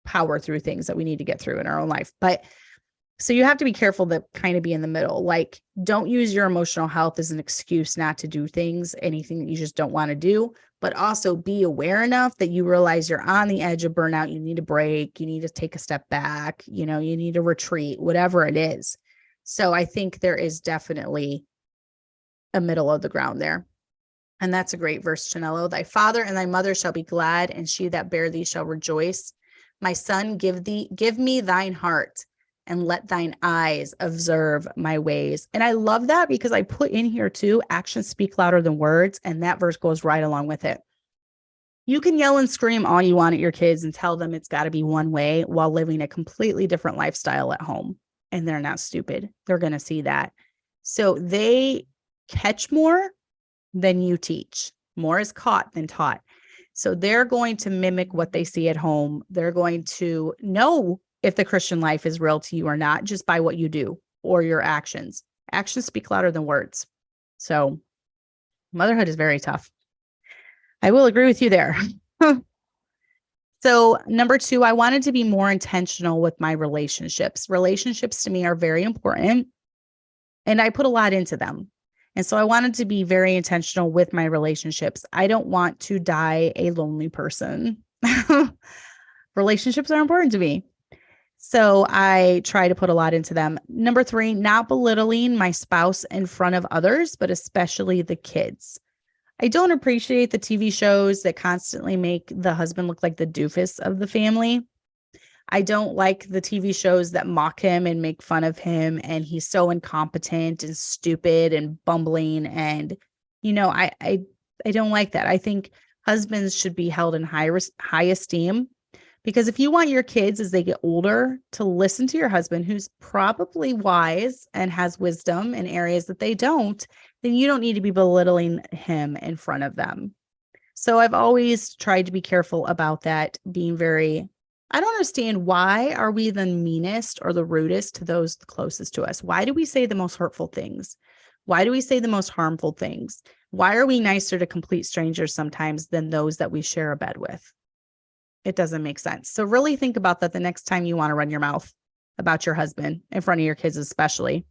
power through things that we need to get through in our own life. But so you have to be careful to kind of be in the middle. Like, don't use your emotional health as an excuse not to do things, anything that you just don't want to do, but also be aware enough that you realize you're on the edge of burnout. You need a break. You need to take a step back. You need to retreat, whatever it is. So I think there is definitely a middle of the ground there. And that's a great verse, Chanello. Thy father and thy mother shall be glad, and she that bare thee shall rejoice. My son, give me thine heart, and let thine eyes observe my ways. And I love that because I put in here too, actions speak louder than words. And that verse goes right along with it. You can yell and scream all you want at your kids and tell them it's got to be one way while living a completely different lifestyle at home. And they're not stupid. They're going to see that. So they catch more than you teach. More is caught than taught. So they're going to mimic what they see at home. They're going to know if the Christian life is real to you or not, just by what you do or your actions. Actions speak louder than words. So motherhood is very tough. I will agree with you there. So number 2, I wanted to be more intentional with my relationships. Relationships to me are very important, and I put a lot into them. And so I wanted to be very intentional with my relationships. I don't want to die a lonely person. Relationships are important to me. So I try to put a lot into them. Number 3, not belittling my spouse in front of others, but especially the kids. I don't appreciate the TV shows that constantly make the husband look like the doofus of the family. I don't like the TV shows that mock him and make fun of him, and he's so incompetent and stupid and bumbling. And, I don't like that. I think husbands should be held in high esteem, because if you want your kids as they get older to listen to your husband, who's probably wise and has wisdom in areas that they don't, then you don't need to be belittling him in front of them. So I've always tried to be careful about that, being very, I don't understand, why are we the meanest or the rudest to those closest to us? Why do we say the most hurtful things? Why do we say the most harmful things? Why are we nicer to complete strangers sometimes than those that we share a bed with? It doesn't make sense. So really think about that the next time you want to run your mouth about your husband in front of your kids, especially.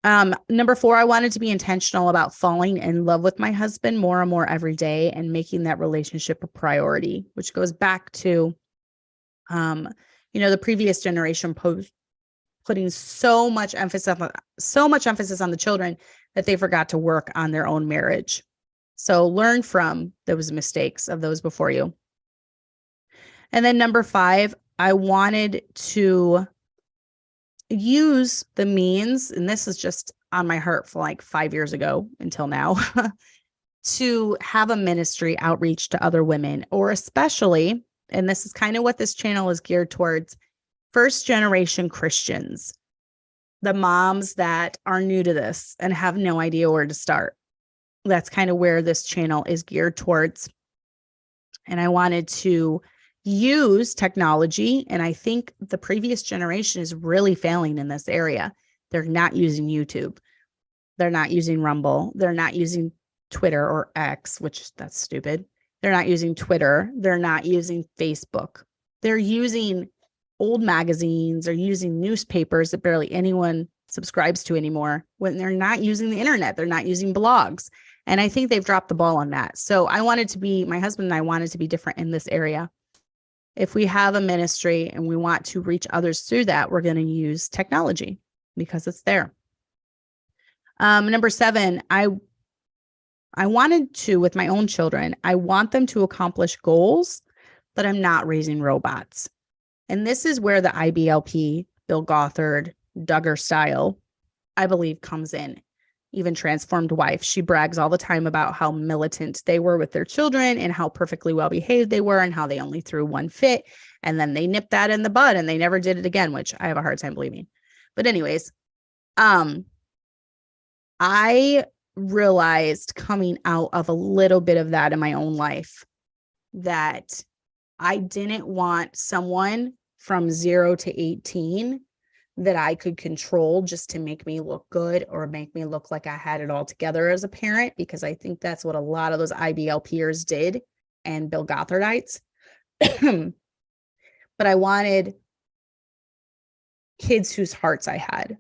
Number 4, I wanted to be intentional about falling in love with my husband more and more every day and making that relationship a priority, which goes back to, the previous generation putting so much emphasis on the children that they forgot to work on their own marriage. So learn from those mistakes of those before you. And then number 5, I wanted to use the means, and this is just on my heart for like 5 years ago until now, to have a ministry outreach to other women, or especially, and this is kind of what this channel is geared towards, first generation Christians, the moms that are new to this and have no idea where to start. That's kind of where this channel is geared towards. And I wanted to use technology. And I think the previous generation is really failing in this area. They're not using YouTube. They're not using Rumble. They're not using Twitter or X, which that's stupid. They're not using Twitter. They're not using Facebook. They're using old magazines or using newspapers that barely anyone subscribes to anymore, when they're not using the internet. They're not using blogs. And I think they've dropped the ball on that. So my husband and I wanted to be different in this area. If we have a ministry and we want to reach others through that, we're going to use technology because it's there. Number 7, I wanted to, with my own children, I want them to accomplish goals, but I'm not raising robots. And this is where the IBLP, Bill Gothard, Duggar style, I believe, comes in. Even Transformed Wife, she brags all the time about how militant they were with their children and how perfectly well behaved they were and how they only threw one fit. And then they nipped that in the bud and they never did it again, which I have a hard time believing. But anyways, I realized coming out of a little bit of that in my own life that I didn't want someone from 0 to 18 that I could control just to make me look good or make me look like I had it all together as a parent, because I think that's what a lot of those IBLPers did, and Bill Gothardites. But I wanted kids whose hearts I had.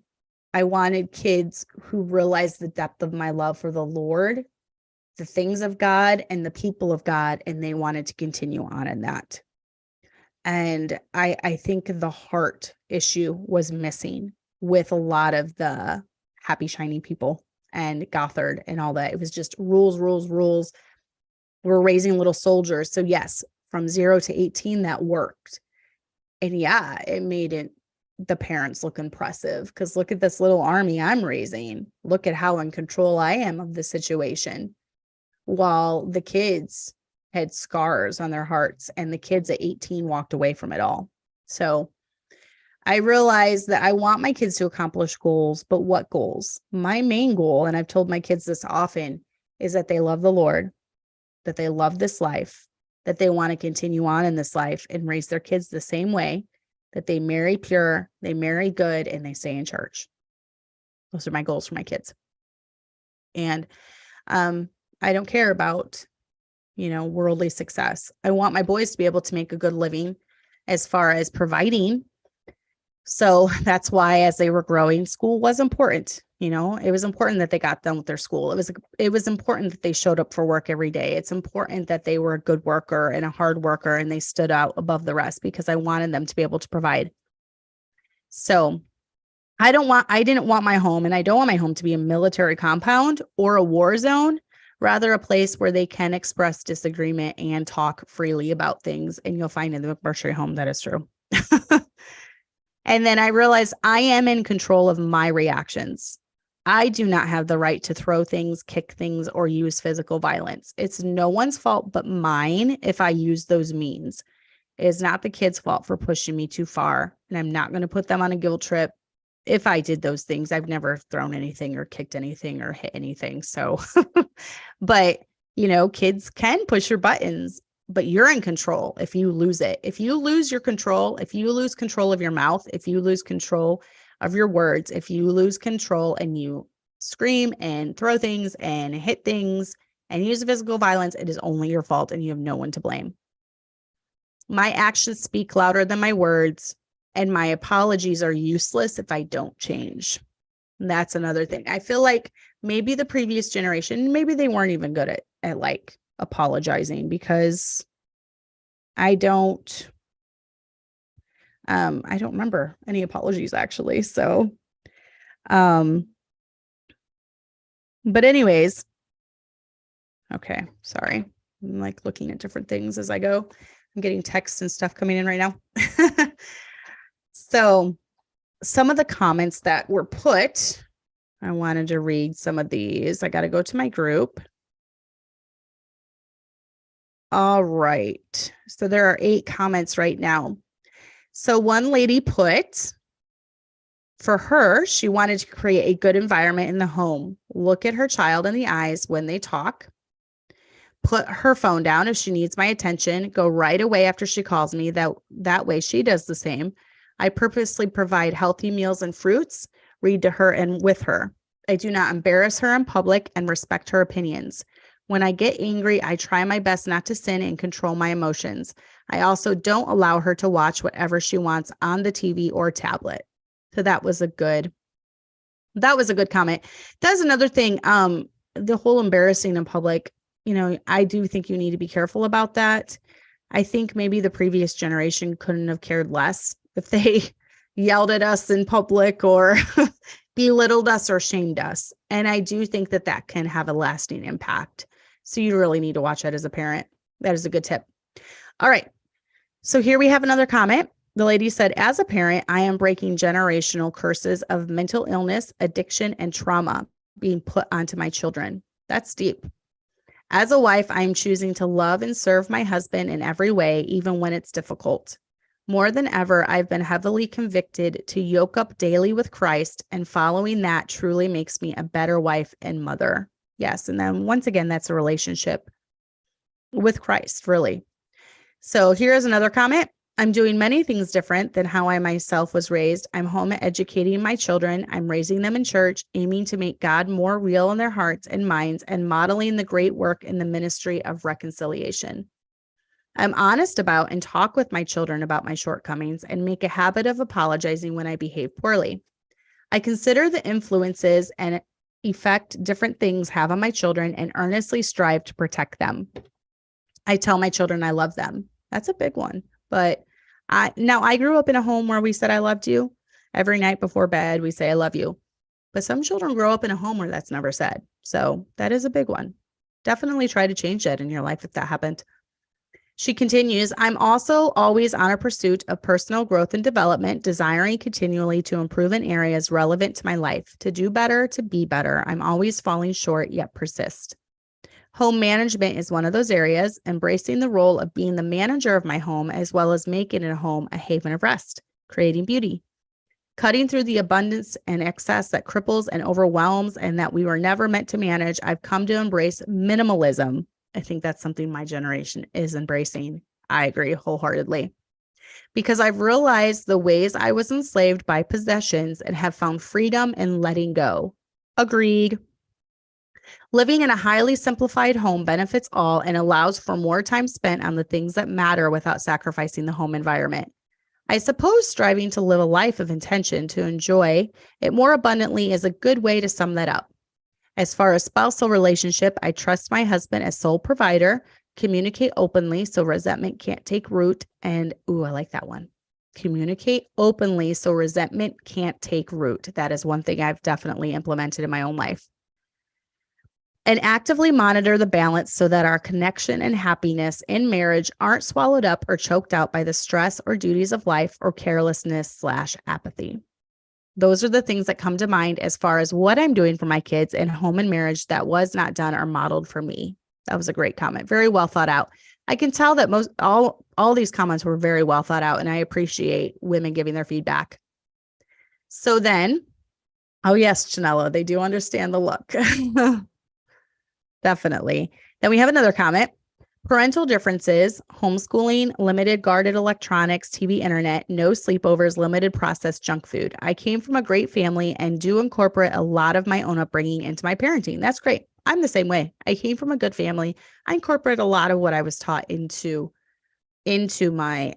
I wanted kids who realized the depth of my love for the Lord, the things of God, and the people of God, and they wanted to continue on in that. And I think the heart issue was missing with a lot of the happy, shiny people and Gothard and all that. It was just rules, rules, rules. We're raising little soldiers. So yes, from 0 to 18, that worked. And yeah, it made the parents look impressive, because look at this little army I'm raising. Look at how in control I am of the situation. While the kids had scars on their hearts, and the kids at 18 walked away from it all. So I realized that I want my kids to accomplish goals, but what goals? My main goal, and I've told my kids this often, is that they love the Lord, that they love this life, that they want to continue on in this life and raise their kids the same way, that they marry pure, they marry good, and they stay in church. Those are my goals for my kids. And I don't care about worldly success. I want my boys to be able to make a good living as far as providing. So that's why, as they were growing, school was important. It was important that they got done with their school. It was important that they showed up for work every day. It's important that they were a good worker and a hard worker, and they stood out above the rest because I wanted them to be able to provide. So I didn't want my home, and I don't want my home to be a military compound or a war zone, rather a place where they can express disagreement and talk freely about things. And you'll find in the McMurtry home that is true. And then I realized I am in control of my reactions. I do not have the right to throw things, kick things, or use physical violence. It's no one's fault but mine if I use those means. It is not the kids' fault for pushing me too far, and I'm not going to put them on a guilt trip. If I did those things, I've never thrown anything or kicked anything or hit anything. So, but kids can push your buttons, but you're in control if you lose it. If you lose your control, if you lose control of your mouth, if you lose control of your words, if you lose control and you scream and throw things and hit things and use physical violence, it is only your fault and you have no one to blame. My actions speak louder than my words, and my apologies are useless if I don't change. And that's another thing. I feel like maybe the previous generation, maybe they weren't even good at like apologizing, because I don't remember any apologies actually. So, but anyways, okay, sorry. I'm like looking at different things as I go. I'm getting texts and stuff coming in right now. So some of the comments that were put, I wanted to read some of these. I got to go to my group. All right. So there are 8 comments right now. So one lady put, for her, she wanted to create a good environment in the home. Look at her child in the eyes when they talk. Put her phone down if she needs my attention. Go right away after she calls me. That way she does the same. I purposely provide healthy meals and fruits. Read to her and with her. I do not embarrass her in public and respect her opinions. When I get angry, I try my best not to sin and control my emotions. I also don't allow her to watch whatever she wants on the TV or tablet. So that was a good comment. That's another thing. The whole embarrassing in public, I do think you need to be careful about that. I think maybe the previous generation couldn't have cared less if they yelled at us in public or belittled us or shamed us. And I do think that can have a lasting impact. So you really need to watch that as a parent. That is a good tip. All right. So here we have another comment. The lady said, as a parent, I am breaking generational curses of mental illness, addiction, and trauma being put onto my children. That's deep. As a wife, I am choosing to love and serve my husband in every way, even when it's difficult. More than ever, I've been heavily convicted to yoke up daily with Christ, and following that truly makes me a better wife and mother. Yes. And then once again, that's a relationship with Christ, really. So here's another comment. I'm doing many things different than how I myself was raised. I'm home educating my children. I'm raising them in church, aiming to make God more real in their hearts and minds, and modeling the great work in the ministry of reconciliation. I'm honest about and talk with my children about my shortcomings and make a habit of apologizing when I behave poorly. I consider the influences and effect different things have on my children and earnestly strive to protect them. I tell my children I love them. That's a big one. But I grew up in a home where we said, I loved you. Every night before bed, we say, I love you. But some children grow up in a home where that's never said. So that is a big one. Definitely try to change that in your life if that happened. She continues, I'm also always on a pursuit of personal growth and development, desiring continually to improve in areas relevant to my life, to do better, to be better. I'm always falling short, yet persist. Home management is one of those areas, embracing the role of being the manager of my home, as well as making it a home a haven of rest, creating beauty. Cutting through the abundance and excess that cripples and overwhelms and that we were never meant to manage, I've come to embrace minimalism. I think that's something my generation is embracing. I agree wholeheartedly. Because I've realized the ways I was enslaved by possessions and have found freedom in letting go. Agreed. Living in a highly simplified home benefits all and allows for more time spent on the things that matter without sacrificing the home environment. I suppose striving to live a life of intention to enjoy it more abundantly is a good way to sum that up. As far as spousal relationship, I trust my husband as sole provider, communicate openly so resentment can't take root, and I like that one. Communicate openly so resentment can't take root. That is one thing I've definitely implemented in my own life. And actively monitor the balance so that our connection and happiness in marriage aren't swallowed up or choked out by the stress or duties of life or carelessness/apathy. Those are the things that come to mind as far as what I'm doing for my kids in home and marriage that was not done or modeled for me. That was a great comment. Very well thought out. I can tell that all these comments were very well thought out, and I appreciate women giving their feedback. So then, oh yes, Chanella, they do understand the look. Definitely. Then we have another comment. Parental differences, homeschooling, limited guarded electronics, TV, internet, no sleepovers, limited processed junk food. I came from a great family and do incorporate a lot of my own upbringing into my parenting. That's great. I'm the same way. I came from a good family. I incorporate a lot of what I was taught into my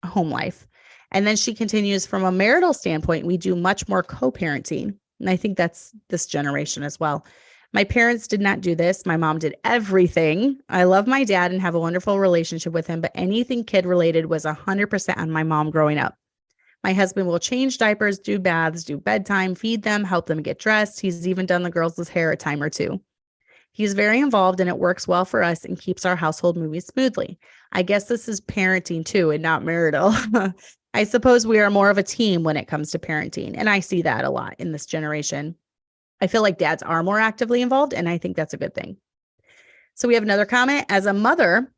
home life. And then she continues, from a marital standpoint, we do much more co-parenting. And I think that's this generation as well. My parents did not do this. My mom did everything. I love my dad and have a wonderful relationship with him, but anything kid related was 100% on my mom growing up. My husband will change diapers, do baths, do bedtime, feed them, help them get dressed. He's even done the girls' hair a time or two. He's very involved and it works well for us and keeps our household moving smoothly. I guess this is parenting too and not marital. I suppose we are more of a team when it comes to parenting, and I see that a lot in this generation. I feel like dads are more actively involved, and I think that's a good thing. So we have another comment. As a mother,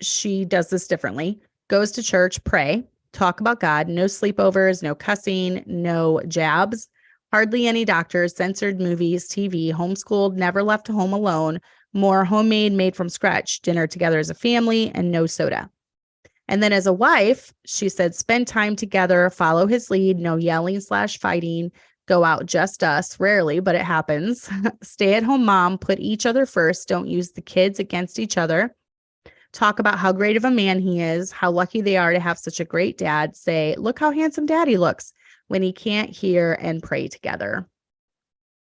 she does this differently. Goes to church, pray, talk about God, no sleepovers, no cussing, no jabs, hardly any doctors, censored movies, TV, homeschooled, never left home alone, more homemade, made from scratch, dinner together as a family, and no soda. And then as a wife, she said, spend time together, follow his lead, no yelling/fighting, go out just us, rarely, but it happens. Stay at home mom, put each other first, don't use the kids against each other. Talk about how great of a man he is, how lucky they are to have such a great dad. Say, look how handsome daddy looks when he can't hear, and pray together.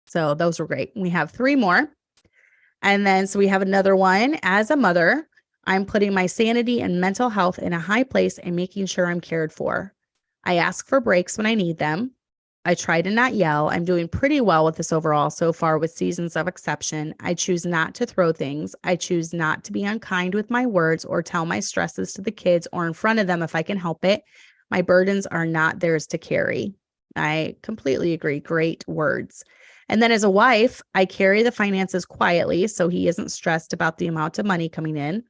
So those were great. We have 3 more. And then, so we have another one. As a mother, I'm putting my sanity and mental health in a high place and making sure I'm cared for. I ask for breaks when I need them. I try to not yell. I'm doing pretty well with this overall so far, with seasons of exception. I choose not to throw things. I choose not to be unkind with my words or tell my stresses to the kids or in front of them if I can help it. My burdens are not theirs to carry. I completely agree. Great words. And then as a wife, I carry the finances quietly so he isn't stressed about the amount of money coming in.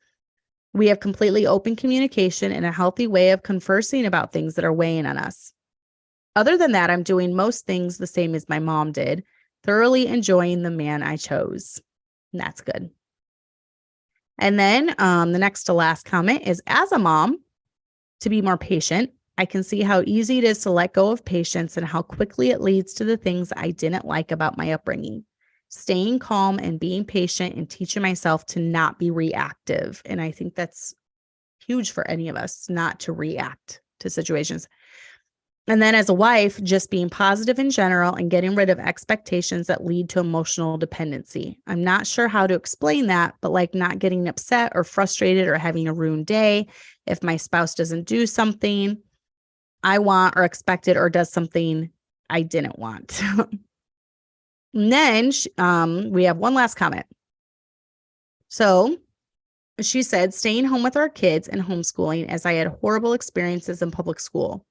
We have completely open communication and a healthy way of conversing about things that are weighing on us. Other than that, I'm doing most things the same as my mom did, thoroughly enjoying the man I chose. And that's good. And then the next to last comment is, as a mom, to be more patient. I can see how easy it is to let go of patience and how quickly it leads to the things I didn't like about my upbringing. Staying calm and being patient and teaching myself to not be reactive. And I think that's huge for any of us, not to react to situations. And then as a wife, just being positive in general and getting rid of expectations that lead to emotional dependency. I'm not sure how to explain that, but like not getting upset or frustrated or having a ruined day if my spouse doesn't do something I want or expected or does something I didn't want. And then we have one last comment. So she said, staying home with our kids and homeschooling as I had horrible experiences in public school.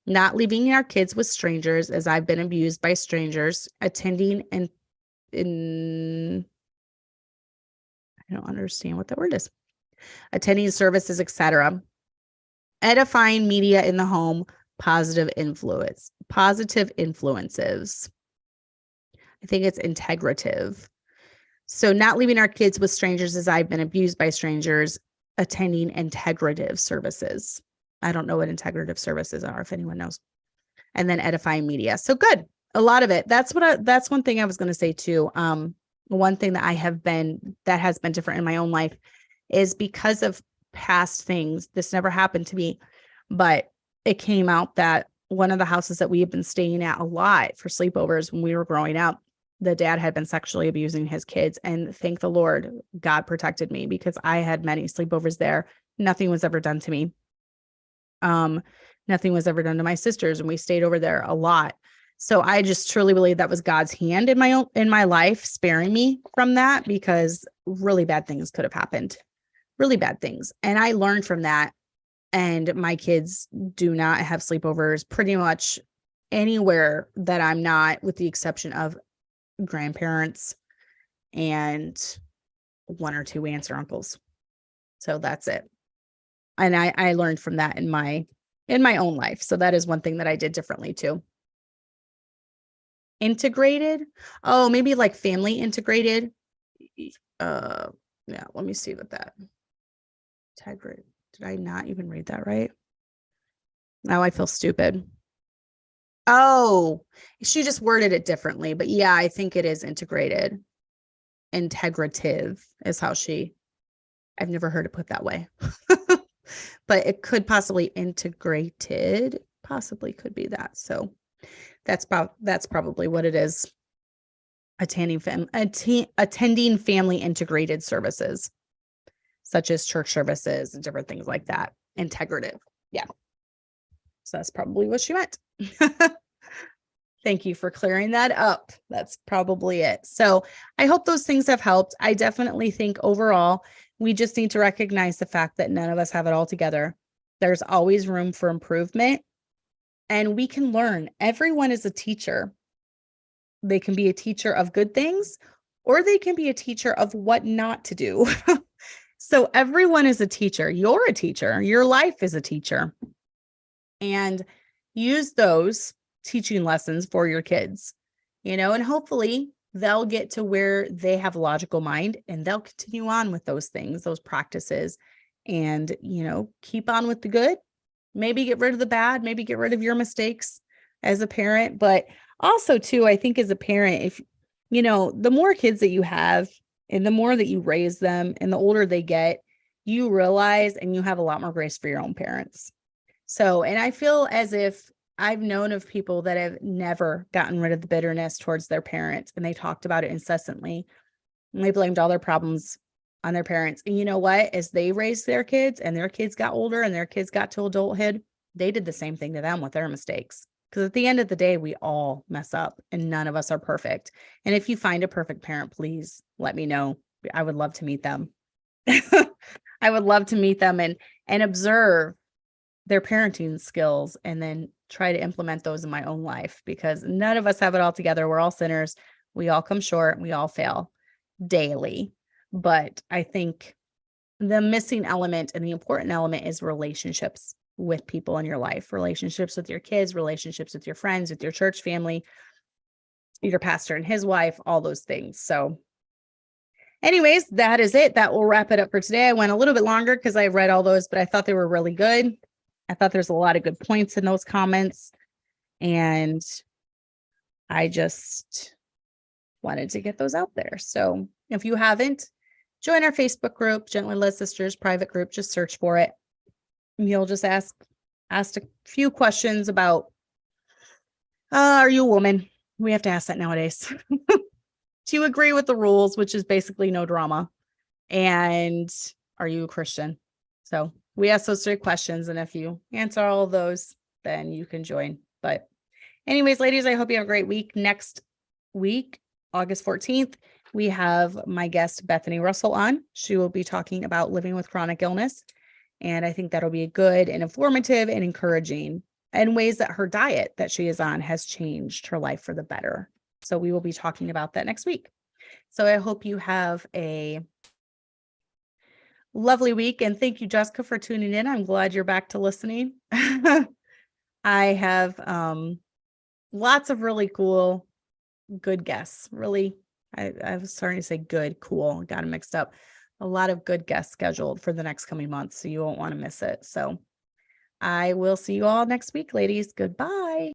Not leaving our kids with strangers as I've been abused by strangers, attending and I don't understand what that word is. Attending services, etc. Edifying media in the home, positive influences. I think it's integrative. So not leaving our kids with strangers as I've been abused by strangers, attending integrative services. I don't know what integrative services are, if anyone knows. And then edifying media. So good. A lot of it. That's one thing I was going to say too. One thing that has been different in my own life is because of past things. This never happened to me, but it came out that one of the houses that we had been staying at a lot for sleepovers when we were growing up, the dad had been sexually abusing his kids. And thank the Lord, God protected me because I had many sleepovers there. Nothing was ever done to me. Nothing was ever done to my sisters, and we stayed over there a lot. So I just truly believe that was God's hand in my life, sparing me from that, because really bad things could have happened, really bad things. And I learned from that. And my kids do not have sleepovers pretty much anywhere that I'm not, with the exception of grandparents and one or two aunts or uncles. So that's it. And I learned from that in my own life. So that is one thing that I did differently too. Integrated. Oh, maybe like family integrated. Yeah, let me see what that. Integrated. Did I not even read that right? Now I feel stupid. Oh, she just worded it differently, but yeah, I think it is integrated. Integrative is how I've never heard it put that way. But it could possibly integrated, possibly could be that. So that's probably what it is. Attending family integrated services, such as church services and different things like that. Integrative. Yeah. So that's probably what she meant. Thank you for clearing that up. That's probably it. So I hope those things have helped. I definitely think overall, we just need to recognize the fact that none of us have it all together. There's always room for improvement, and we can learn. Everyone is a teacher. They can be a teacher of good things, or they can be a teacher of what not to do. So everyone is a teacher. You're a teacher. Your life is a teacher. And use those teaching lessons for your kids, and hopefully they'll get to where they have a logical mind and they'll continue on with those things, those practices, and, keep on with the good, maybe get rid of the bad, maybe get rid of your mistakes as a parent. But also too, I think as a parent, if, the more kids that you have and the more that you raise them and the older they get, you realize and you have a lot more grace for your own parents. So, and I feel as if I've known of people that have never gotten rid of the bitterness towards their parents, and they talked about it incessantly, and they blamed all their problems on their parents. And you know what? As they raised their kids and their kids got older and their kids got to adulthood, they did the same thing to them with their mistakes. Because at the end of the day, we all mess up and none of us are perfect. And if you find a perfect parent, please let me know. I would love to meet them. I would love to meet them and observe their parenting skills and then try to implement those in my own life, because none of us have it all together. We're all sinners. We all come short. We all fail daily. But I think the missing element and the important element is relationships with people in your life, relationships with your kids, relationships with your friends, with your church family, your pastor and his wife, all those things. So anyways, that is it. That will wrap it up for today. I went a little bit longer because I read all those, but I thought they were really good. I thought there's a lot of good points in those comments, and I just wanted to get those out there. So if you haven't, join our Facebook group, Gently Led Sisters private group. Just search for it. You'll just ask a few questions about, are you a woman? We have to ask that nowadays. Do you agree with the rules, which is basically no drama? And are you a Christian? So we ask those 3 questions. And if you answer all of those, then you can join. But anyways, ladies, I hope you have a great week. Next week, August 14th, we have my guest, Bethany Russell, on. She will be talking about living with chronic illness. And I think that'll be good and informative and encouraging, and ways that her diet that she is on has changed her life for the better. So we will be talking about that next week. So I hope you have a lovely week. And thank you, Jessica, for tuning in. I'm glad you're back to listening. I have lots of really cool, good guests. Really, I was starting to say good, cool, got them mixed up. A lot of good guests scheduled for the next coming months, so you won't want to miss it. So I will see you all next week, ladies. Goodbye.